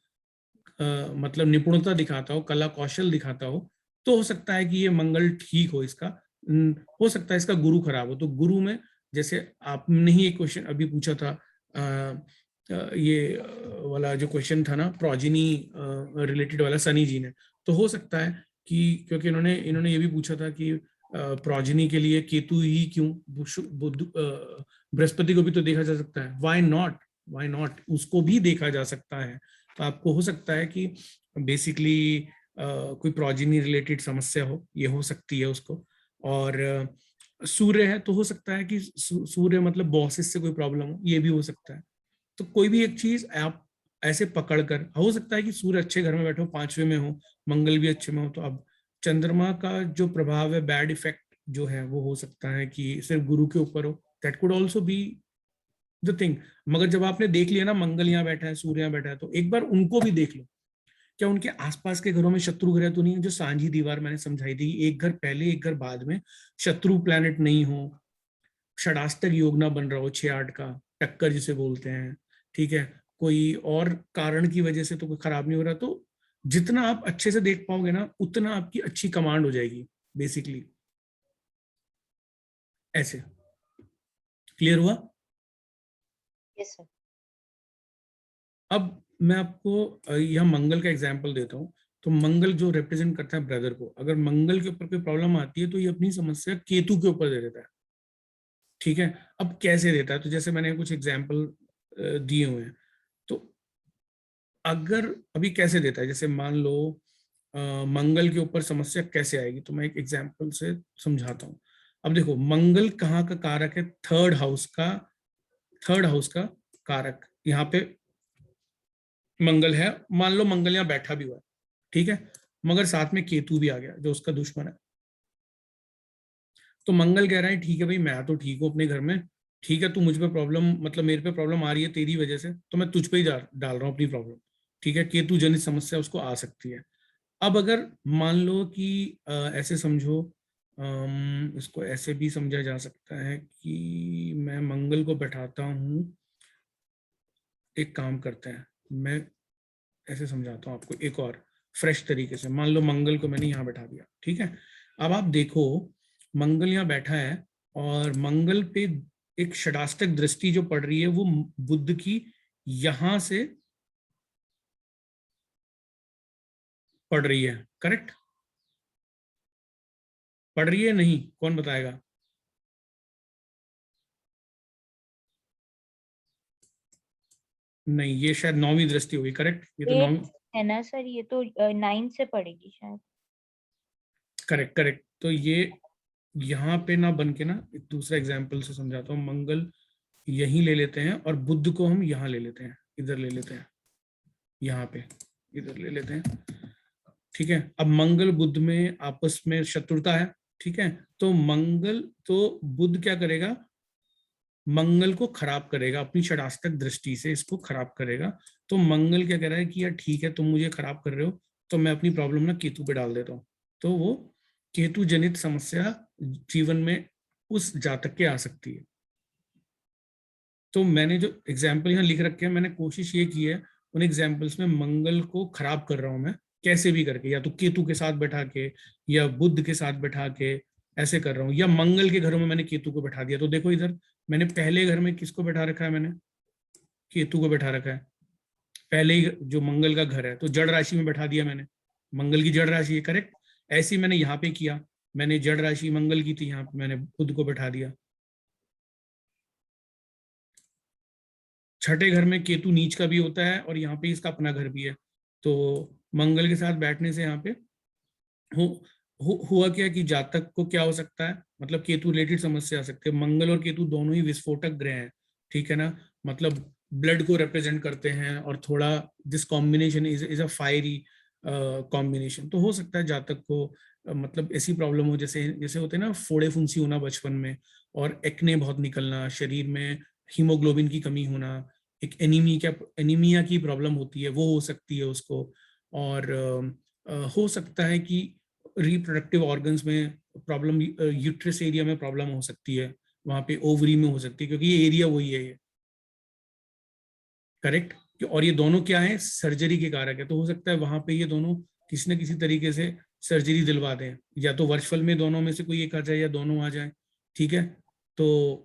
मतलब निपुणता दिखाता हो, कला कौशल दिखाता हो, तो हो सकता है कि ये मंगल ठीक हो इसका। हो सकता है इसका गुरु खराब हो, तो गुरु में जैसे आपने ही एक क्वेश्चन अभी पूछा था, ये वाला जो क्वेश्चन था ना प्रोजिनी रिलेटेड वाला सनी जी ने, तो हो सकता है कि क्योंकि इन्होंने ये भी पूछा था कि प्रोजिनी के लिए केतु ही क्यों, बृहस्पति को भी तो देखा जा सकता है, व्हाई नॉट उसको भी देखा जा सकता है। तो आपको हो सकता है कि बेसिकली कोई प्रोजिनी रिलेटेड समस्या हो, ये हो सकती है उसको। और सूर्य है तो हो सकता है कि सूर्य मतलब बॉसेस से कोई प्रॉब्लम हो, ये भी हो सकता है। तो कोई भी एक चीज आप ऐसे पकड़कर, हो सकता है कि सूर्य अच्छे घर में बैठो, 5वें में हो, मंगल भी अच्छे में हो, तो अब चंद्रमा का जो प्रभाव है, बैड इफेक्ट जो है वो हो सकता है कि सिर्फ गुरु के ऊपर हो, that could also be the thing. मगर जब आपने देख लिया ना मंगल यहाँ बैठा है, सूर्य यहाँ बैठा है, तो एक बार उनको भी देख लो, क्या उनके आसपास के घरों में शत्रु ग्रह तो नहीं है, जो सांझी दीवार मैंने समझाई थी, एक घर पहले एक घर बाद में, शत्रु प्लैनेट नहीं हो, षडाष्टक योग ना बन रहा हो 6-8 का, टक्कर जिसे बोलते हैं, ठीक है, कोई और कारण की वजह से तो कोई खराब नहीं हो रहा, तो जितना आप अच्छे से देख पाओगे ना उतना आपकी अच्छी कमांड हो जाएगी बेसिकली। ऐसे क्लियर हुआ? Yes sir. अब मैं आपको यह मंगल का एग्जाम्पल देता हूँ। तो मंगल जो रिप्रेजेंट करता है ब्रदर को, अगर मंगल के ऊपर कोई प्रॉब्लम आती है तो ये अपनी समस्या केतु के ऊपर दे देता है, ठीक है। अब कैसे देता है, तो जैसे मैंने कुछ एग्जाम्पल दिए हुए हैं, तो अगर अभी कैसे देता है, जैसे मान लो मंगल के ऊपर समस्या कैसे आएगी, तो मैं एक एग्जाम्पल से समझाता हूँ। अब देखो मंगल कहाँ का कारक है, थर्ड हाउस का कारक यहाँ पे मंगल है। मान लो मंगल यहाँ बैठा भी हुआ है, ठीक है, मगर साथ में केतु भी आ गया जो उसका दुश्मन है। तो मंगल कह रहा है ठीक है भाई, मैं तो ठीक हूँ अपने घर में, ठीक है, तू मुझ पे प्रॉब्लम, मतलब मेरे पे प्रॉब्लम आ रही है तेरी वजह से, तो मैं तुझ पे ही डाल रहा हूँ अपनी प्रॉब्लम, ठीक है, केतु जनित समस्या उसको आ सकती है। अब अगर मान लो कि ऐसे समझो, इसको ऐसे भी समझा जा सकता है कि मैं मंगल को बैठाता हूँ, एक काम करते हैं, मैं ऐसे समझाता हूँ आपको एक और फ्रेश तरीके से। मान लो मंगल को मैंने यहाँ बैठा दिया, ठीक है, अब आप देखो मंगल यहाँ बैठा है और मंगल पे एक षडाष्टक दृष्टि जो पड़ रही है वो बुध की यहां से पड़ रही है, करेक्ट? पड़ रही है नहीं, कौन बताएगा? नहीं, ये शायद 9वीं दृष्टि होगी, करेक्ट? ये तो 9वीं है ना सर, ये तो 9 से पड़ेगी शायद। Correct correct. तो ये यहाँ पे ना बन के ना, एक दूसरा एग्जाम्पल से समझाता हूँ। मंगल यहीं ले लेते हैं और बुध को हम यहाँ ले लेते हैं, इधर ले लेते हैं, यहाँ पे इधर ले लेते हैं, ठीक है। अब मंगल बुध में आपस में शत्रुता है, ठीक है, तो बुध क्या करेगा, मंगल को खराब करेगा अपनी षडाष्टक दृष्टि से, इसको खराब करेगा। तो मंगल क्या कह रहा है कि यार ठीक है, तुम मुझे खराब कर रहे हो, तो मैं अपनी प्रॉब्लम ना केतु पे डाल देता हूँ। तो वो केतु जनित समस्या जीवन में उस जातक के आ सकती है। तो मैंने जो एग्जाम्पल यहाँ लिख रखे हैं, मैंने कोशिश ये की है उन एग्जाम्पल्स में मंगल को खराब कर रहा हूं मैं कैसे भी करके, या तो केतु के साथ बैठा के या बुध के साथ बैठा के ऐसे कर रहा हूँ, या मंगल के घरों में मैंने केतु को बैठा दिया। तो देखो इधर मैंने पहले घर में किसको बैठा रखा है, मैंने केतु को बैठा रखा है, पहले ही जो मंगल का घर है, तो जड़ राशि में बैठा दिया मैंने, मंगल की जड़ राशि है, करेक्ट। ऐसे ही मैंने यहाँ पे किया, मैंने जड़ राशि मंगल की थी, यहाँ पे मैंने बुध को बैठा दिया। छठे घर में केतु नीच का भी होता है और यहाँ पे इसका अपना घर भी है, तो मंगल के साथ बैठने से यहाँ पे हुआ क्या कि जातक को क्या हो सकता है, मतलब केतु रिलेटेड समस्या आ सकती है। मंगल और केतु दोनों ही विस्फोटक ग्रह हैं, ठीक है ना, मतलब ब्लड को रिप्रेजेंट करते हैं, और थोड़ा this combination is a fiery combination. तो हो सकता है जातक को मतलब ऐसी प्रॉब्लम हो, जैसे जैसे होते हैं ना फोड़े फुंसी होना बचपन में, और एक्ने बहुत निकलना, शरीर में हीमोग्लोबिन की कमी होना, एक एनीमिया की प्रॉब्लम होती है वो हो सकती है उसको, और हो सकता है कि रिप्रोडक्टिव ऑर्गन्स में प्रॉब्लम, यूट्रस एरिया में प्रॉब्लम हो सकती है, वहां पे ओवरी में हो सकती है, क्योंकि ये एरिया वही है ये, करेक्ट। और ये दोनों क्या है, सर्जरी के कारक है, तो हो सकता है वहां पे ये दोनों किसी न किसी तरीके से सर्जरी दिलवा दें, या तो वर्षफल में दोनों में से कोई एक आ जाए या दोनों आ जाए, ठीक है। तो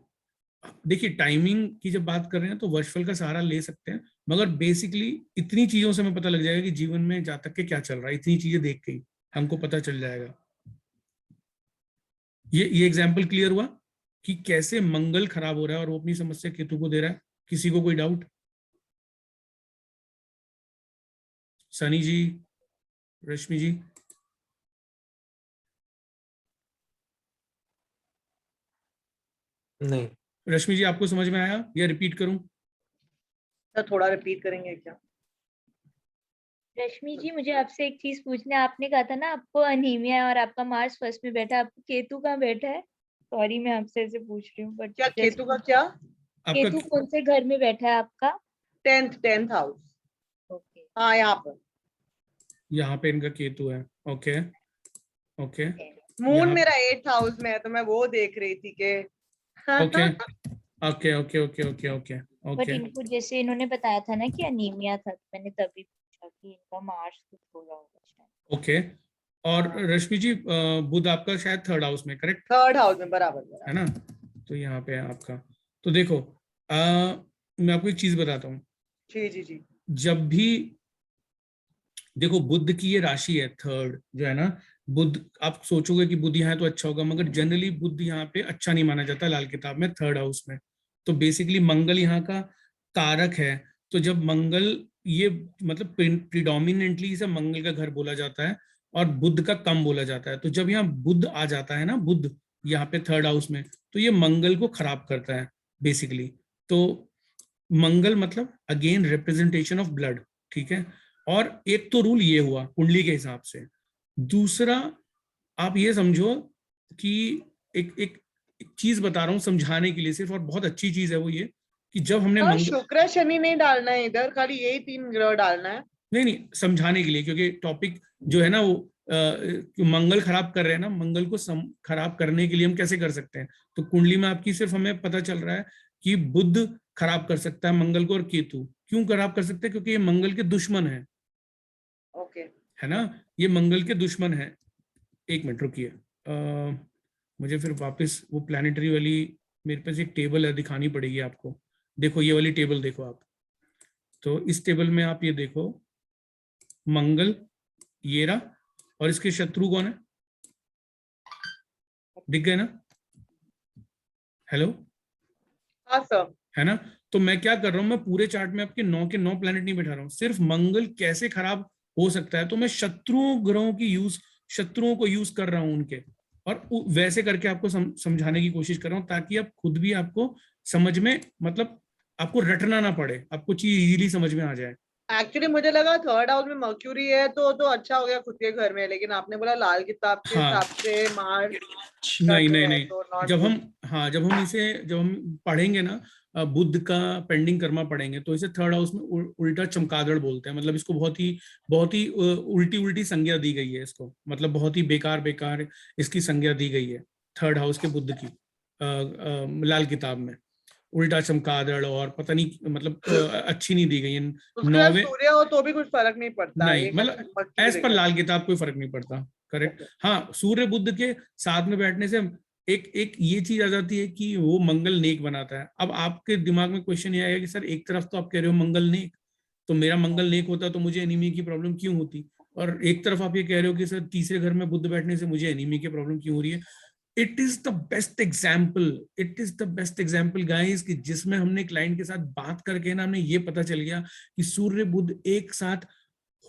देखिए टाइमिंग की जब बात कर रहे हैं तो वर्षफल का सहारा ले सकते हैं, मगर बेसिकली इतनी चीजों से हमें पता लग जाएगा कि जीवन में जातक के क्या चल रहा है, इतनी चीजें देख के ही हमको पता चल जाएगा। ये एग्जाम्पल क्लियर हुआ कि कैसे मंगल खराब हो रहा है और वो अपनी समस्या केतु को दे रहा है। किसी को कोई डाउट? सनी जी, रश्मि जी? नहीं। रश्मि जी आपको समझ में आया या रिपीट करूं? सर थोड़ा रिपीट करेंगे क्या? रश्मि जी मुझे आपसे एक चीज पूछना है, आपने कहा था ना आपको अनीमिया है और आपका मार्स फर्स्ट में बैठा है, आपको केतु कहाँ बैठा है? सॉरी मैं आपसे ऐसे पूछ रही हूँ, बट क्या केतु का क्या? केतु आपका कौन से घर में बैठा है आपका? 10th house. ओके हाँ यहाँ पर यहाँ पे इनका केतु है। ओके ओके मून यहाँ- मेरा 8th हाउस में है, तो मैं वो देख रही थी कि okay okay okay okay okay okay but okay इनको जैसे इन्होंने बताया था ना कि अनीमिया था, तो मैंने तभी पूछा कि इनका मार्स कुछ हो रहा होगा शायद। ओके। और रश्मि जी बुध आपका शायद 3rd हाउस में, करेक्ट 3rd हाउस में, बराबर है ना? तो यहाँ पे है आपका। तो देखो मैं आपको एक चीज बताता हूँ। जी जी जी। जब भी देखो बुध की ये राशि है 3rd जो है ना, बुध, आप सोचोगे कि बुध यहाँ है तो अच्छा होगा, मगर जनरली बुध यहाँ पे अच्छा नहीं माना जाता लाल किताब में 3rd हाउस में। तो बेसिकली मंगल यहाँ का कारक है, तो जब मंगल ये मतलब प्रिडोमिनेंटली इसे मंगल का घर बोला जाता है और बुध का कम बोला जाता है। तो जब यहाँ बुध आ जाता है ना, बुध यहाँ पे 3rd हाउस में, तो ये मंगल को खराब करता है बेसिकली। तो मंगल मतलब अगेन रिप्रेजेंटेशन ऑफ ब्लड, ठीक है। और एक तो रूल ये हुआ कुंडली के हिसाब से। दूसरा आप ये समझो कि एक चीज बता रहा हूं समझाने के लिए सिर्फ, और बहुत अच्छी चीज है वो ये कि जब हमने हाँ, शुक्र शनि नहीं डालना है इधर, खाली यही 3 ग्रह डालना है। नहीं समझाने के लिए, क्योंकि टॉपिक जो है ना वो मंगल खराब कर रहे हैं ना, मंगल को खराब करने के लिए हम कैसे कर सकते हैं। तो कुंडली में आपकी सिर्फ हमें पता चल रहा है कि बुध खराब कर सकता है मंगल को, और केतु क्यों खराब कर सकते हैं, क्योंकि ये मंगल के दुश्मन है, ओके है ना, ये मंगल के दुश्मन है। एक मिनट रुकिए, मुझे फिर वापस वो प्लानिटरी वाली मेरे पास एक टेबल है दिखानी पड़ेगी आपको। देखो ये वाली टेबल देखो आप, तो इस टेबल में आप ये देखो मंगल ये रहा, और इसके शत्रु कौन है, दिख गए ना? हेलो, हाँ सर। है ना? तो मैं क्या कर रहा हूं, मैं पूरे चार्ट में आपके 9 के 9 प्लैनेट नहीं बैठा रहा हूं, सिर्फ मंगल कैसे खराब हो सकता है, तो मैं शत्रुओं को यूज कर रहा हूं उनके, और वैसे करके आपको समझाने की कोशिश कर रहा हूं, ताकि आप खुद भी आपको समझ में, मतलब आपको रटना ना पड़े, आपको चीज इजीली समझ में आ जाए। एक्चुअली मुझे लगा 3rd हाउस में मर्क्यूरी है तो अच्छा हो गया खुद के घर में, लेकिन आपने बोला लाल किताब के हाँ, हिसाब से मार्स नहीं तो not जब good। जब हम पढ़ेंगे ना बुध का पेंडिंग कर्मा पढ़ेंगे, तो इसे 3rd हाउस में उल्टा चमगादड़ बोलते हैं, मतलब इसको बहुत ही उल्टी संज्ञा दी गई है इसको, मतलब बहुत ही बेकार इसकी संज्ञा दी गई है 3rd हाउस के बुध की लाल किताब में। उल्टा चमगादड़ और पता नहीं, मतलब अच्छी नहीं दी गई है। उसके साथ 9वें सूर्य हो तो भी कुछ फर्क नहीं पड़ता है, नहीं, ये मतलब एज पर लाल किताब कोई फर्क नहीं पड़ता, करेक्ट। Okay. हाँ, सूर्य बुध के साथ में बैठने से एक ये चीज आ जाती है कि वो मंगल नेक बनाता है। अब आपके दिमाग में क्वेश्चन ये आएगा कि सर एक तरफ तो आप कह रहे हो मंगल नेक, तो मेरा मंगल नेक होता तो मुझे एनीमिया की प्रॉब्लम क्यों होती, और एक तरफ आप ये कह रहे हो कि सर तीसरे घर में बुध बैठने से मुझे एनीमिया की प्रॉब्लम क्यों हो रही है। It is the best example guys, कि जिसमें हमने क्लाइंट के साथ बात करके ना हमें ये पता चल गया कि सूर्य बुध एक साथ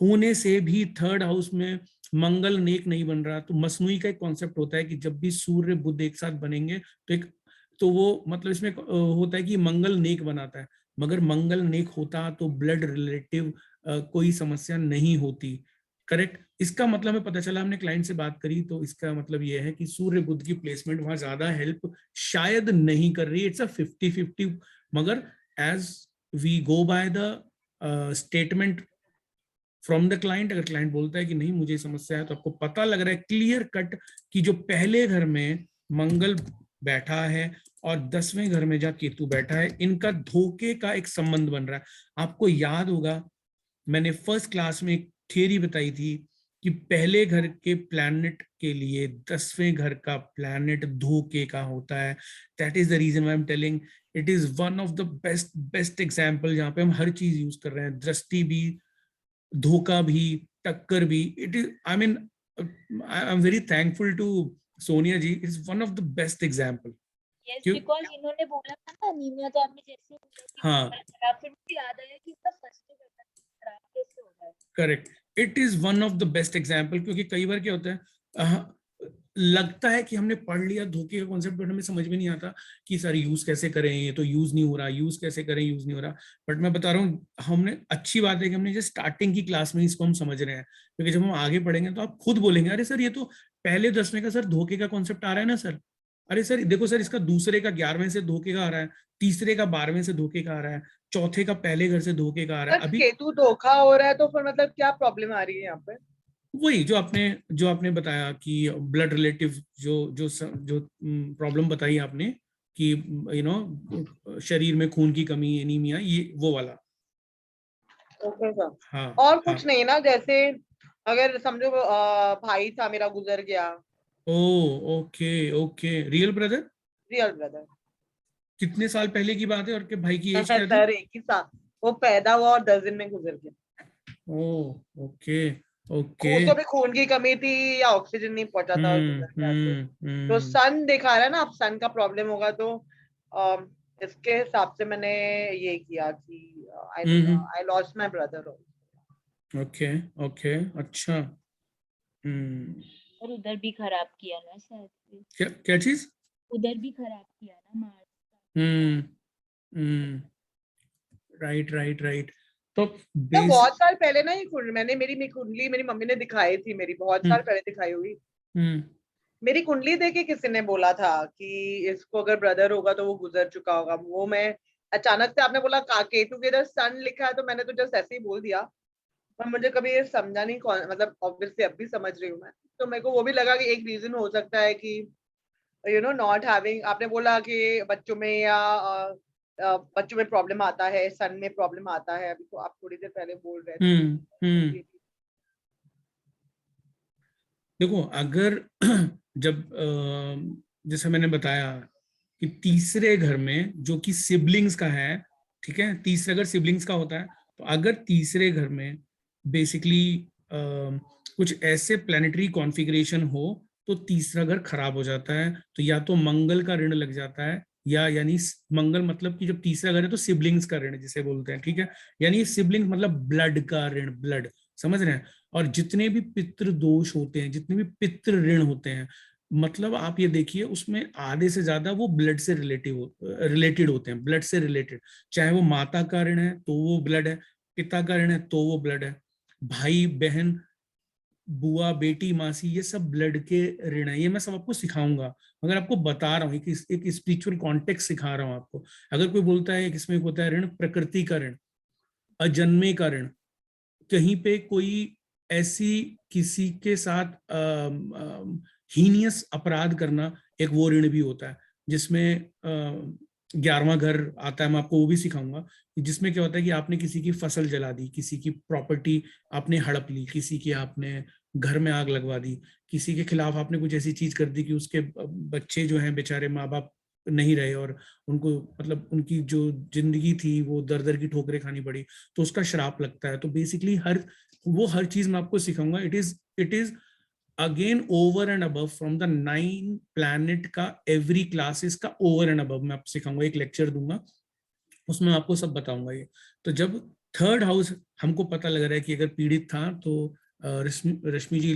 होने से भी 3rd हाउस में मंगल नेक नहीं बन रहा। तो मसनूई का एक कॉन्सेप्ट होता है कि जब भी सूर्य बुध एक साथ बनेंगे तो वो मतलब इसमें होता है कि मंगल नेक बनाता है, मगर मंगल नेक होता तो ब्लड रिलेटिव कोई समस्या नहीं होती, करेक्ट। इसका मतलब हमें पता चला, हमने क्लाइंट से बात करी, तो इसका मतलब ये है कि सूर्य बुध की प्लेसमेंट वहां ज्यादा हेल्प शायद नहीं कर रही, इट्स अ 50-50, मगर as we go by the statement from the client. अगर क्लाइंट बोलता है कि नहीं मुझे समस्या है, तो आपको पता लग रहा है क्लियर कट कि जो पहले घर में मंगल बैठा है और 10वें घर में जहाँ केतु बैठा है, इनका धोखे का एक संबंध बन रहा है। आपको याद होगा मैंने फर्स्ट क्लास में एक थियरी बताई थी कि पहले घर के प्लैनेट के लिए 10वें घर का प्लैनेट धोखे का होता है। That is the reason I am telling it is one of the best example जहाँ पे हम हर चीज यूज कर रहे हैं, दृष्टि भी, धोखा भी, टक्कर भी। It is I mean I am very thankful to Sonia ji, is one of the best example. Yes, क्यों? बिकॉज इन्होंने बोला था ना अनीमिया, तो आपने जैसे बोला कि हाँ। मंगल खराब, फिर मुझे याद आया कि इसका फर्स्ट खराब कैसे हो रहा है। Correct, it is one of the best example. क्योंकि कई बार क्या होता है, लगता है कि हमने पढ़ लिया धोखे का कॉन्सेप्ट, बट हमें समझ में नहीं आता कि सर यूज कैसे करें, ये तो यूज नहीं हो रहा, यूज कैसे करें, यूज नहीं हो रहा। बट मैं बता रहा हूँ, हमने अच्छी बात है कि हमने जस्ट स्टार्टिंग की क्लास में इसको हम समझ रहे हैं, क्योंकि जब हम आगे पढ़ेंगे तो आप खुद बोलेंगे अरे सर ये तो पहले 10वें का सर धोखे का कॉन्सेप्ट आ रहा है ना सर, अरे सर देखो सर इसका दूसरे का 11वें से धोखे का आ रहा है, तीसरे का 12वें से धोखे का आ रहा है, चौथे का पहले घर से धोखे का आ रहा है। अभी केतु धोखा हो रहा है तो फिर मतलब क्या प्रॉब्लम आ रही है यहाँ पे? वही जो आपने बताया कि ब्लड रिलेटिव जो प्रॉब्लम बताई आपने कि शरीर में खून की कमी, एनीमिया, ये वो वाला। Okay sir. हाँ और हाँ। कुछ नहीं ना, जैसे अगर समझो भाई था मेरा, गुजर गया। Oh okay okay, real brother? Real brother. कितने साल पहले की बात है और के भाई की एज क्या थी? सर एक ही साथ वो पैदा हुआ और 10 दिन में गुजर गया। Oh okay okay. उसको भी खून की कमी थी या ऑक्सीजन नहीं पहुंचा था और गुजर गया। तो सन दिखा रहा है ना, अब सन का प्रॉब्लम होगा, तो इसके हिसाब से मैंने ये किया कि I lost my brother. Okay okay, अच्छा। और उधर भी खराब किया ना शायद, क्या क्या चीज? उधर भी खराब किया ना मार्च। Right right right. तो ना बेस बहुत साल पहले ना ये मैंने मेरी कुंडली मेरी मम्मी ने दिखाई थी, मेरी बहुत साल पहले दिखाई हुई। मेरी कुंडली देख के किसी ने बोला था कि इसको अगर ब्रदर होगा तो वो गुजर चुका होगा। वो मैं अचानक से, आपने बोला केतु के इधर सन लिखा है तो मैंने तो जस्ट ऐसे ही बोल दिया, पर मुझे कभी ये समझा नहीं कौन, मतलब ऑब्वियसली अब भी समझ रही हूँ मैं। तो मेरे को वो भी लगा कि एक रीजन हो सकता है कि नॉट हैविंग, आपने बोला कि बच्चों में या बच्चों में प्रॉब्लम आता है, सन में प्रॉब्लम आता है, अभी तो आप थोड़ी देर पहले बोल रहे थे। देखो अगर जब जैसे मैंने बताया कि तीसरे घर में जो कि सिबलिंग्स का है, ठीक है, तीसरे अगर सिबलिंग्स का होता है, तो अगर तीसरे घर में बेसिकली कुछ ऐसे प्लानिटरी कॉन्फ़िगरेशन हो तो तीसरा घर खराब हो जाता है। तो या तो मंगल का ऋण लग जाता है, या यानी मंगल मतलब कि जब तीसरा घर है तो सिबलिंग्स का ऋण जिसे बोलते हैं, ठीक है, यानी सिबलिंग मतलब ब्लड का ऋण, ब्लड, समझ रहे हैं। और जितने भी पितृ दोष होते हैं, जितने भी पितृ ऋण होते हैं, मतलब आप ये देखिए उसमें आधे से ज्यादा वो ब्लड से रिलेटेड होते हैं, ब्लड से रिलेटेड। चाहे वो माता का ऋण है तो वो ब्लड है, पिता का ऋण है तो वो ब्लड है, भाई बहन, बुआ बेटी मासी, ये सब ब्लड के ऋण है। ये मैं सब आपको सिखाऊंगा, मगर आपको बता रहा हूँ एक स्पिरिचुअल कॉन्टेक्स्ट सिखा रहा हूँ आपको। अगर कोई बोलता है किसमें होता है ऋण, प्रकृति का ऋण, अजन्मे का ऋण, कहीं पे कोई ऐसी किसी के साथ हीनियस अपराध करना, एक वो ऋण भी होता है, जिसमें 11वां घर आता है। मैं आपको वो भी सिखाऊंगा, जिसमें क्या होता है कि आपने किसी की फसल जला दी, किसी की प्रॉपर्टी आपने हड़प ली, किसी की आपने घर में आग लगवा दी, किसी के खिलाफ आपने कुछ ऐसी चीज कर दी कि उसके बच्चे जो हैं बेचारे, माँ बाप नहीं रहे और उनको मतलब उनकी जो जिंदगी थी वो दर दर की ठोकरें खानी पड़ी, तो उसका श्राप लगता है। तो बेसिकली हर चीज मैं आपको सिखाऊंगा। It is again over and above from the 9 planet का, एवरी क्लासेस का ओवर एंड अबव मैं आपको सिखाऊंगा, एक लेक्चर दूंगा उसमें आपको सब बताऊंगा ये। तो जब थर्ड हाउस हमको पता लग रहा है कि अगर पीड़ित था, तो Rashmi ji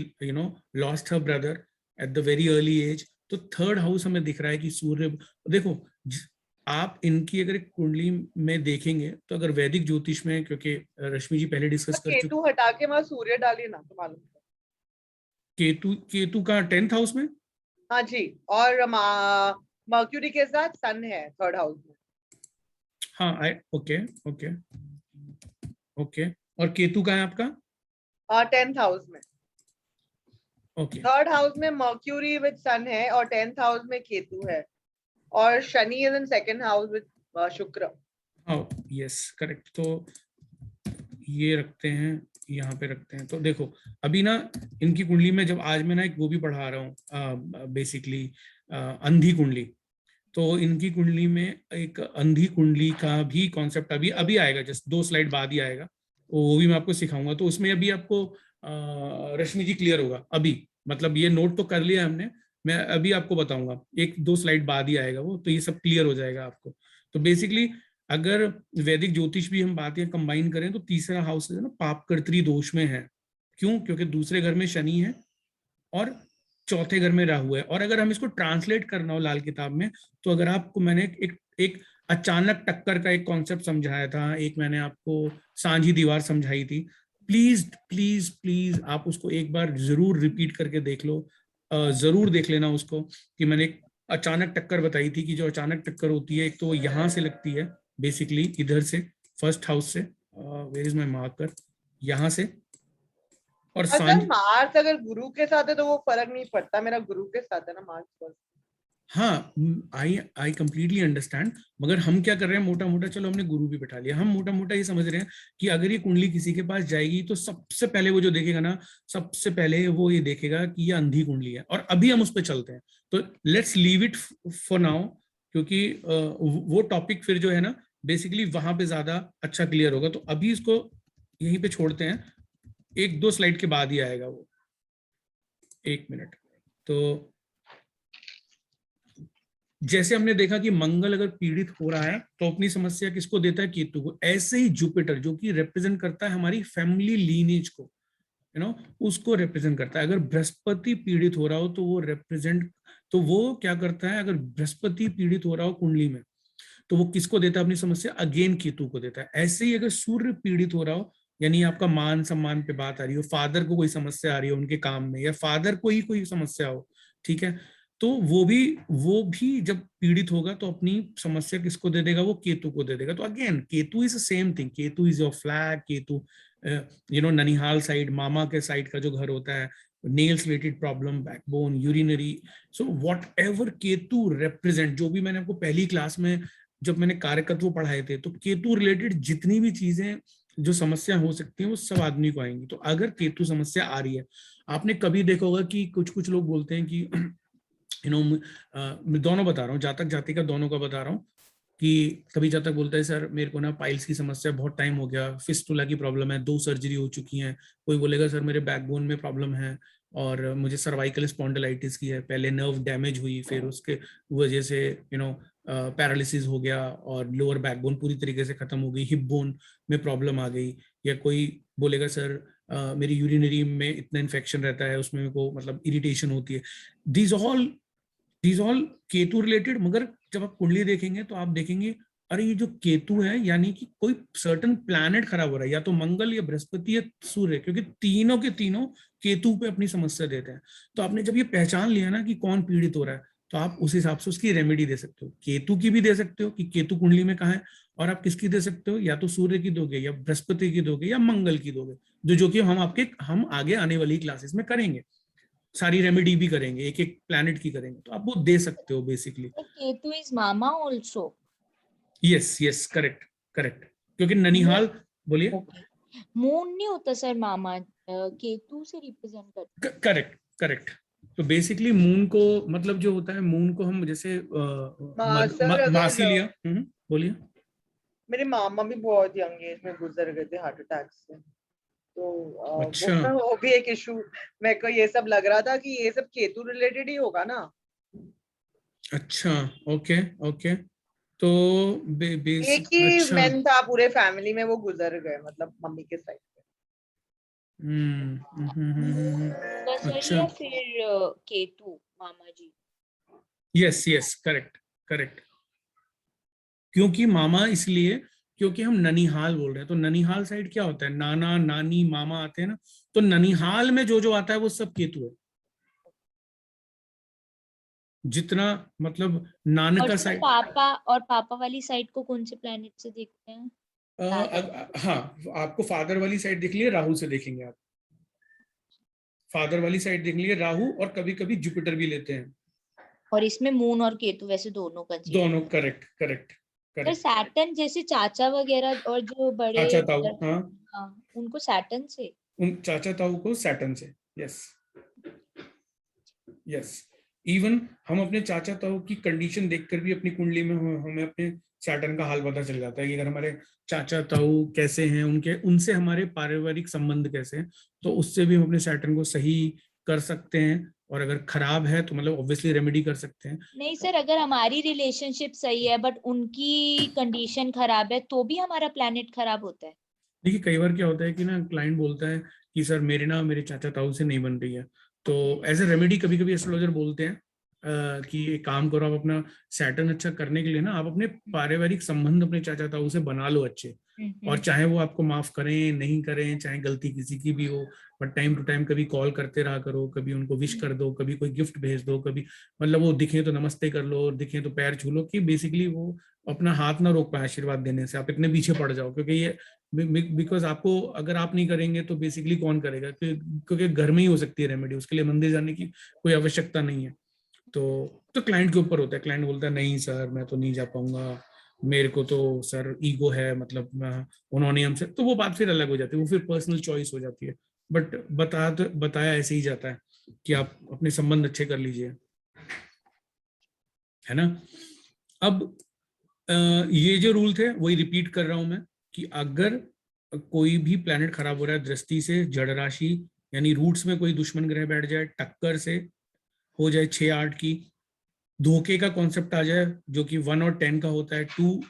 lost her brother at the very early age, तो थर्ड हाउस हमें दिख रहा है कि सूर्य, देखो आप इनकी अगर एक कुंडली में देखेंगे तो अगर वैदिक ज्योतिष में, क्योंकि रश्मि जी पहले डिस्कस कर चुके, केतु हटा के वहां सूर्य डालिए ना तो मालूम। केतु का 10th हाउस में, हाँ जी, और मर्क्यूरी के साथ सन है थर्ड हाउस में। हाँ ओके ओके ओके। और केतु का है आपका 10th हाउस में। ओके, 3rd हाउस में मर्क्यूरी विद सन है और 10th हाउस में केतु है और Shani is in 2nd house with शुक्र। हाँ यस करेक्ट। तो ये रखते हैं, यहाँ पे रखते हैं। तो देखो अभी ना इनकी कुंडली में, जब आज मैं ना एक वो भी पढ़ा रहा हूँ बेसिकली अंधी कुंडली, तो इनकी कुंडली में एक अंधी कुंडली का भी कॉन्सेप्ट अभी अभी आएगा, जस्ट 2 स्लाइड बाद ही आएगा, वो भी मैं आपको सिखाऊंगा। तो उसमें अभी आपको रश्मि जी क्लियर होगा अभी, मतलब ये नोट तो कर लिया हमने, मैं अभी आपको बताऊंगा, 1-2 स्लाइड बाद ही आएगा वो, तो ये सब क्लियर हो जाएगा आपको। तो बेसिकली अगर वैदिक ज्योतिष भी हम बातें कंबाइन करें तो तीसरा हाउस है ना पापकर्त्री दोष में है। क्यों? क्योंकि दूसरे घर में शनि है और चौथे घर में राहु है। और अगर हम इसको ट्रांसलेट करना हो लाल किताब में, तो अगर आपको मैंने एक अचानक टक्कर का एक कॉन्सेप्ट समझाया था, एक मैंने आपको सांझी दीवार समझाई थी, प्लीज प्लीज प्लीज आप उसको एक बार जरूर रिपीट करके देख लो, जरूर देख लेना उसको, कि मैंने एक अचानक टक्कर बताई थी कि जो अचानक टक्कर होती है, एक तो यहाँ से लगती है बेसिकली, इधर से फर्स्ट हाउस से, वेयर इज माय मार्कर, यहाँ से, और अगर मार्स अगर गुरु के साथ है तो वो फर्क नहीं पड़ता, मेरा गुरु के साथ है ना मार्स। हाँ आई कंप्लीटली अंडरस्टैंड, मगर हम क्या कर रहे हैं मोटा मोटा, चलो हमने गुरु भी बैठा लिया, हम मोटा मोटा ये समझ रहे हैं कि अगर ये कुंडली किसी के पास जाएगी तो सबसे पहले वो जो देखेगा ना, सबसे पहले वो ये देखेगा कि ये अंधी कुंडली है, और अभी हम उस पर चलते हैं। तो let's leave it for now, क्योंकि वो टॉपिक फिर जो है ना बेसिकली वहां पे ज्यादा अच्छा क्लियर होगा। तो अभी इसको यहीं पे छोड़ते हैं, 1-2 स्लाइड के बाद ही आएगा वो, 1 मिनट। तो जैसे हमने देखा कि मंगल अगर पीड़ित हो रहा है तो अपनी समस्या किसको देता है? केतु को। ऐसे ही जुपिटर जो कि रिप्रेजेंट करता है हमारी फैमिली लीनेज को, उसको रिप्रेजेंट करता है। अगर बृहस्पति पीड़ित हो रहा हो तो वो क्या करता है? अगर बृहस्पति पीड़ित हो रहा हो कुंडली में तो वो किसको देता है अपनी समस्या? अगेन केतु को देता है। ऐसे ही अगर सूर्य पीड़ित हो रहा हो, यानी आपका मान सम्मान पे बात आ रही हो, फादर को कोई समस्या आ रही हो उनके काम में, या फादर को ही कोई समस्या हो, ठीक है, तो वो भी जब पीड़ित होगा तो अपनी समस्या किसको दे देगा? वो केतु को दे देगा। तो again Ketu is same thing, Ketu is your flag, Ketu ननिहाल साइड, मामा के साइड का जो घर होता है, nails related problem, backbone, urinary, so what ever Ketu represent, जो भी मैंने आपको पहली क्लास में जब मैंने कारकत्व पढ़ाए थे, तो केतु रिलेटेड जितनी भी चीजें जो समस्या हो सकती है वो सब आदमी को आएंगी। तो अगर केतु समस्या आ रही है, आपने कभी देखा होगा कि कुछ लोग बोलते हैं कि मैं दोनों बता रहा हूँ, जातक जातिका दोनों का बता रहा हूँ, कि कभी जातक बोलता है सर मेरे को ना पाइल्स की समस्या बहुत टाइम हो गया, फिस्टुला की प्रॉब्लम है, 2 सर्जरी हो चुकी हैं। कोई बोलेगा सर मेरे बैकबोन में प्रॉब्लम है और मुझे सर्वाइकल स्पॉन्डिलाइटिस की है, पहले नर्व डैमेज हुई, फिर उसके वजह से पैरालिसिस हो गया और लोअर बैकबोन पूरी तरीके से खत्म हो गई, हिप बोन में प्रॉब्लम आ गई। या कोई बोलेगा सर मेरी यूरिनरी में इतना इन्फेक्शन रहता है, उसमें मेरे को मतलब इरिटेशन होती है। These all Ketu related. मगर जब आप कुंडली देखेंगे तो आप देखेंगे अरे ये जो केतु है यानी कि कोई सर्टन प्लैनेट खराब हो रहा है, या तो मंगल या बृहस्पति या सूर्य, क्योंकि तीनों के तीनों केतु पे अपनी समस्या देते हैं। तो आपने जब ये पहचान लिया ना कि कौन पीड़ित हो रहा है, तो आप उस हिसाब से उसकी रेमेडी दे सकते हो। केतु की भी दे सकते हो कि केतु कुंडली में कहाँ है, और आप किसकी दे सकते हो, या तो सूर्य की दोगे, या बृहस्पति की दोगे, या मंगल की दोगे, जो कि हम आगे आने वाली क्लासेस में करेंगे, सारी रेमेडी भी करेंगे, एक एक प्लैनेट की करेंगे, तो आप वो दे सकते हो basically. Ketu is mama also. Yes correct, क्योंकि ननिहाल, बोलिए। मून नहीं होता सर मामा, केतु से रिप्रेजेंट करता है। करेक्ट। तो बेसिकली मून को मतलब जो होता है, मून को हम जैसे मासी लिया। बोलिए। मेरे मामा भी बहुत यंग एज में गुजर गए थे हार्ट अटैक से, तो अच्छा। वो भी एक इशू। मेरे को ये सब लग रहा था कि ये सब केतु रिलेटेड ही होगा ना। अच्छा ओके। तो एक ही मैन था पूरे फैमिली में, वो गुजर गए, मतलब मम्मी के साइड पे। या फिर केतु मामा जी। Yes correct. क्योंकि मामा इसलिए क्योंकि हम ननिहाल बोल रहे हैं, तो ननिहाल साइड क्या होता है? नाना नानी मामा आते हैं ना, तो ननिहाल में जो आता है वो सब केतु है। जितना मतलब नाना का साइड, पापा वाली साइड को कौन से प्लैनेट से देखते हैं? हाँ आपको फादर वाली साइड देख लिया, राहु से देखेंगे आप। फादर वाली साइड देख लीजिए राहु, और कभी कभी जुपिटर भी लेते हैं। और इसमें मून और केतु वैसे दोनों कंसीडर। दोनों, करेक्ट करेक्ट पर करेक्ट। सैटर्न जैसे चाचा वगैरह और जो बड़े चाचा ताऊ, हाँ, हाँ, उनको सैटर्न से। उन चाचा ताऊ को सैटर्न से, यस यस। इवन हम अपने चाचा ताऊ की कंडीशन देखकर भी अपनी कुंडली में हमें अपने सैटर्न का हाल पता चल जाता है कि अगर हमारे चाचा ताऊ कैसे हैं, उनके उनसे हमारे पारिवारिक संबंध कैसे हैं, तो उससे भी हम अपने सैटर्न को सही कर सकते हैं। और अगर खराब है तो मतलब ऑब्वियसली रेमेडी कर सकते हैं। नहीं सर, अगर हमारी रिलेशनशिप सही है बट उनकी कंडीशन खराब है तो भी हमारा प्लैनेट खराब होता है। देखिए कई बार क्या होता है कि ना क्लाइंट बोलता है कि सर मेरे चाचा ताऊ से नहीं बन रही है, तो एज ए रेमेडी कभी कभी एस्ट्रोलॉजर बोलते हैं कि एक काम करो, आप अपना सैटर्न अच्छा करने के लिए ना आप अपने पारिवारिक संबंध अपने चाचा ताऊ से बना लो अच्छे। और चाहे वो आपको माफ करें नहीं करें, चाहे गलती किसी की भी हो, बट टाइम टू टाइम कभी कॉल करते रहा करो, कभी उनको विश कर दो, कभी कोई गिफ्ट भेज दो, कभी मतलब वो दिखे तो नमस्ते कर लो और दिखे तो पैर छू लो, कि बेसिकली वो अपना हाथ ना रोक पाए आशीर्वाद देने से, आप इतने पीछे पड़ जाओ। क्योंकि ये बिकॉज आपको अगर आप नहीं करेंगे तो बेसिकली कौन करेगा, क्योंकि घर में ही हो सकती है रेमेडी, उसके लिए मंदिर जाने की कोई आवश्यकता नहीं है। तो क्लाइंट के ऊपर होता है, क्लाइंट बोलता है नहीं सर मैं तो नहीं जा पाऊंगा, मेरे को तो सर ईगो है, मतलब उन्होंने हमसे, तो वो बात फिर अलग हो जाती है, वो फिर पर्सनल चॉइस हो जाती है। बट बताया ऐसे ही जाता है कि आप अपने संबंध अच्छे कर लीजिए, है ना। अब ये जो रूल थे वही रिपीट कर रहा हूं मैं, कि अगर कोई भी प्लैनेट खराब हो रहा है दृष्टि से, जड़ राशि यानी रूट्स में कोई दुश्मन ग्रह बैठ जाए, टक्कर से हो जाए 6-8 की, धोखे का कॉन्सेप्ट आ जाए जो कि 1 और 10 का होता है, 2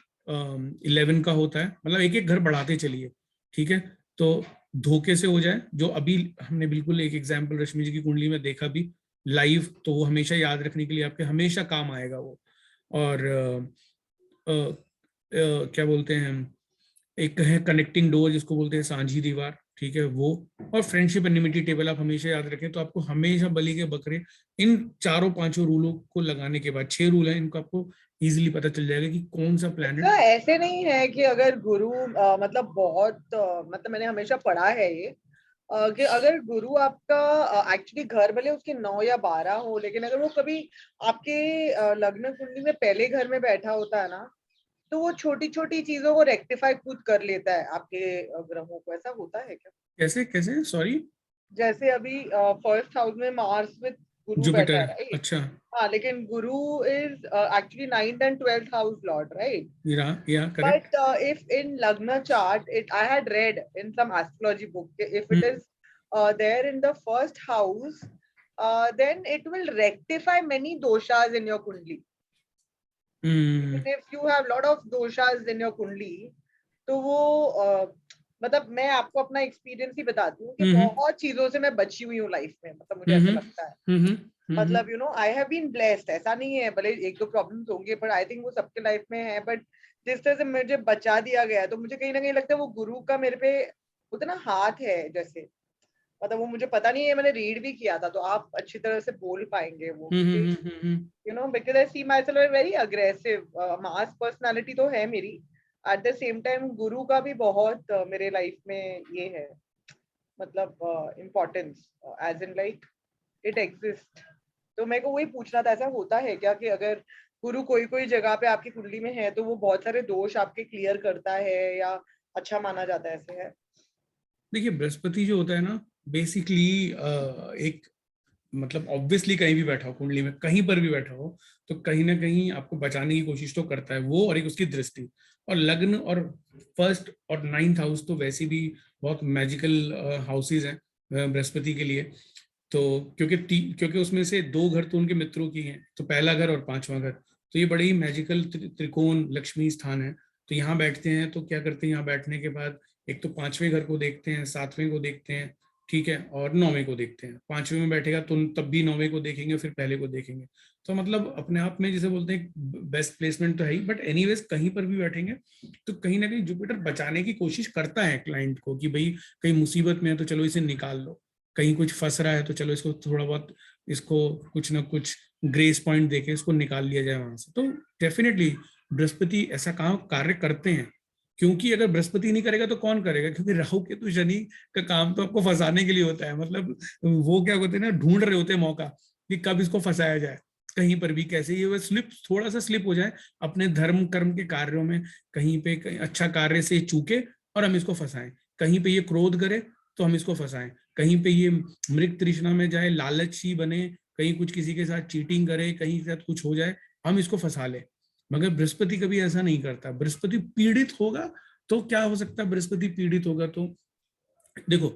11 का होता है, मतलब एक एक घर बढ़ाते चलिए, ठीक है। तो धोखे से हो जाए, जो अभी हमने बिल्कुल एक एग्जाम्पल रश्मि जी की कुंडली में देखा भी लाइव, तो वो हमेशा याद रखने के लिए आपके हमेशा काम आएगा वो। और क्या बोलते हैं, एक है कनेक्टिंग डोर जिसको बोलते हैं सांझी दीवार, ठीक है वो। और फ्रेंडशिप एनिमिटी टेबल आप हमेशा याद रखें, तो आपको हमेशा बलि के बकरे, इन 4-5 रूलों को लगाने के बाद, 6 रूल हैं, इनको आपको इजीली पता चल जाएगा कि कौन सा प्लैनेट। ऐसे नहीं है कि अगर गुरु मतलब बहुत मतलब मैंने हमेशा पढ़ा है ये कि अगर गुरु आपका एक्चुअली घर भले उसके 9 या 12 हो, लेकिन अगर वो कभी आपके लग्न कुंडली में पहले घर में बैठा होता है ना, तो वो छोटी छोटी चीजों को रेक्टिफाई खुद कर लेता है आपके ग्रहों को। ऐसा होता है क्या? कैसे कैसे, सॉरी। जैसे अभी फर्स्ट हाउस में मार्स विद गुरु बैठा जुपिटर, है, राइट? अच्छा। हाँ, लेकिन गुरु is actually 9th and 12th house Lord, right? या correct. But if in Lagna chart, I had read in some astrology book, if it is there in the first house, then it will rectify many doshas in your kundli. Even if you have lot of doshas in your kundli, तो वो मतलब मैं आपको अपना एक्सपीरियंस ही बताती हूँ कि बहुत चीजों से मैं बची हुई हूँ लाइफ में, मतलब मुझे ऐसा लगता है। मतलब you know I have been blessed, ऐसा नहीं है, भले 1-2 प्रॉब्लम्स होंगे पर आई थिंक वो सबके लाइफ में है। बट जिस तरह से मुझे बचा दिया गया है, तो मुझे कहीं ना कहीं लगता है वो गुरु का मेरे पे उतना हाथ है। जैसे मतलब वो मुझे पता नहीं है, मैंने रीड भी किया था, तो आप अच्छी तरह से बोल पाएंगे वो, you know, because I see myself very aggressive, mass personality तो है मेरी, एट द सेम टाइम गुरु का भी बहुत मेरे लाइफ में ये है, मतलब importance, as in like it exist. तो मेरे को वही पूछना था, ऐसा होता है क्या कि अगर गुरु कोई कोई जगह पे आपकी कुंडली में है तो वो बहुत सारे दोष आपके क्लियर करता है या अच्छा माना जाता है, ऐसे है? देखिए बृहस्पति जो होता है ना, बेसिकली एक मतलब ऑब्वियसली कहीं भी बैठा हो कुंडली में, कहीं पर भी बैठा हो, तो कहीं ना कहीं आपको बचाने की कोशिश तो करता है वो, और एक उसकी दृष्टि। और लग्न और फर्स्ट और 9th हाउस तो वैसे भी बहुत मैजिकल हाउसेज हैं बृहस्पति के लिए। तो क्योंकि उसमें से 2 घर तो उनके मित्रों की हैं, तो पहला घर और 5वां घर, तो ये बड़े ही मैजिकल त्रिकोण लक्ष्मी स्थान है। तो यहाँ बैठते हैं तो क्या करते हैं, यहाँ बैठने के बाद एक तो 5वें घर को देखते हैं, 7वें को देखते हैं, ठीक है, और 9वें को देखते हैं। 5वें में बैठेगा तो तब भी 9वें को देखेंगे, फिर पहले को देखेंगे। तो मतलब अपने आप में जैसे बोलते हैं बेस्ट प्लेसमेंट तो है ही, बट एनीवेज कहीं पर भी बैठेंगे तो कहीं ना कहीं जुपिटर बचाने की कोशिश करता है क्लाइंट को, कि भाई कहीं मुसीबत में है तो चलो इसे निकाल लो, कहीं कुछ फंस रहा है तो चलो इसको थोड़ा बहुत, इसको कुछ ना कुछ ग्रेस पॉइंट देके इसको निकाल लिया जाए वहां से। तो डेफिनेटली बृहस्पति ऐसा काम कार्य करते हैं क्योंकि अगर बृहस्पति नहीं करेगा तो कौन करेगा, क्योंकि राहु केतु शनि का काम तो आपको फंसाने के लिए होता है, मतलब वो क्या होते हैं ना, ढूंढ रहे होते हैं मौका कि कब इसको फंसाया जाए, कहीं पर भी कैसे ये वो स्लिप, थोड़ा सा स्लिप हो जाए अपने धर्म कर्म के कार्यों में, कहीं पे कहीं अच्छा कार्य से चूके और हम इसको फंसाएं, कहीं पे ये क्रोध करे तो हम इसको फंसाएं, कहीं पे ये मृग तृष्णा में जाए, लालची बने, कहीं कुछ किसी के साथ चीटिंग करे, कहीं के साथ कुछ हो जाए, हम इसको फंसा ले। मगर बृहस्पति कभी ऐसा नहीं करता। बृहस्पति पीड़ित होगा तो क्या हो सकता है, बृहस्पति पीड़ित होगा तो देखो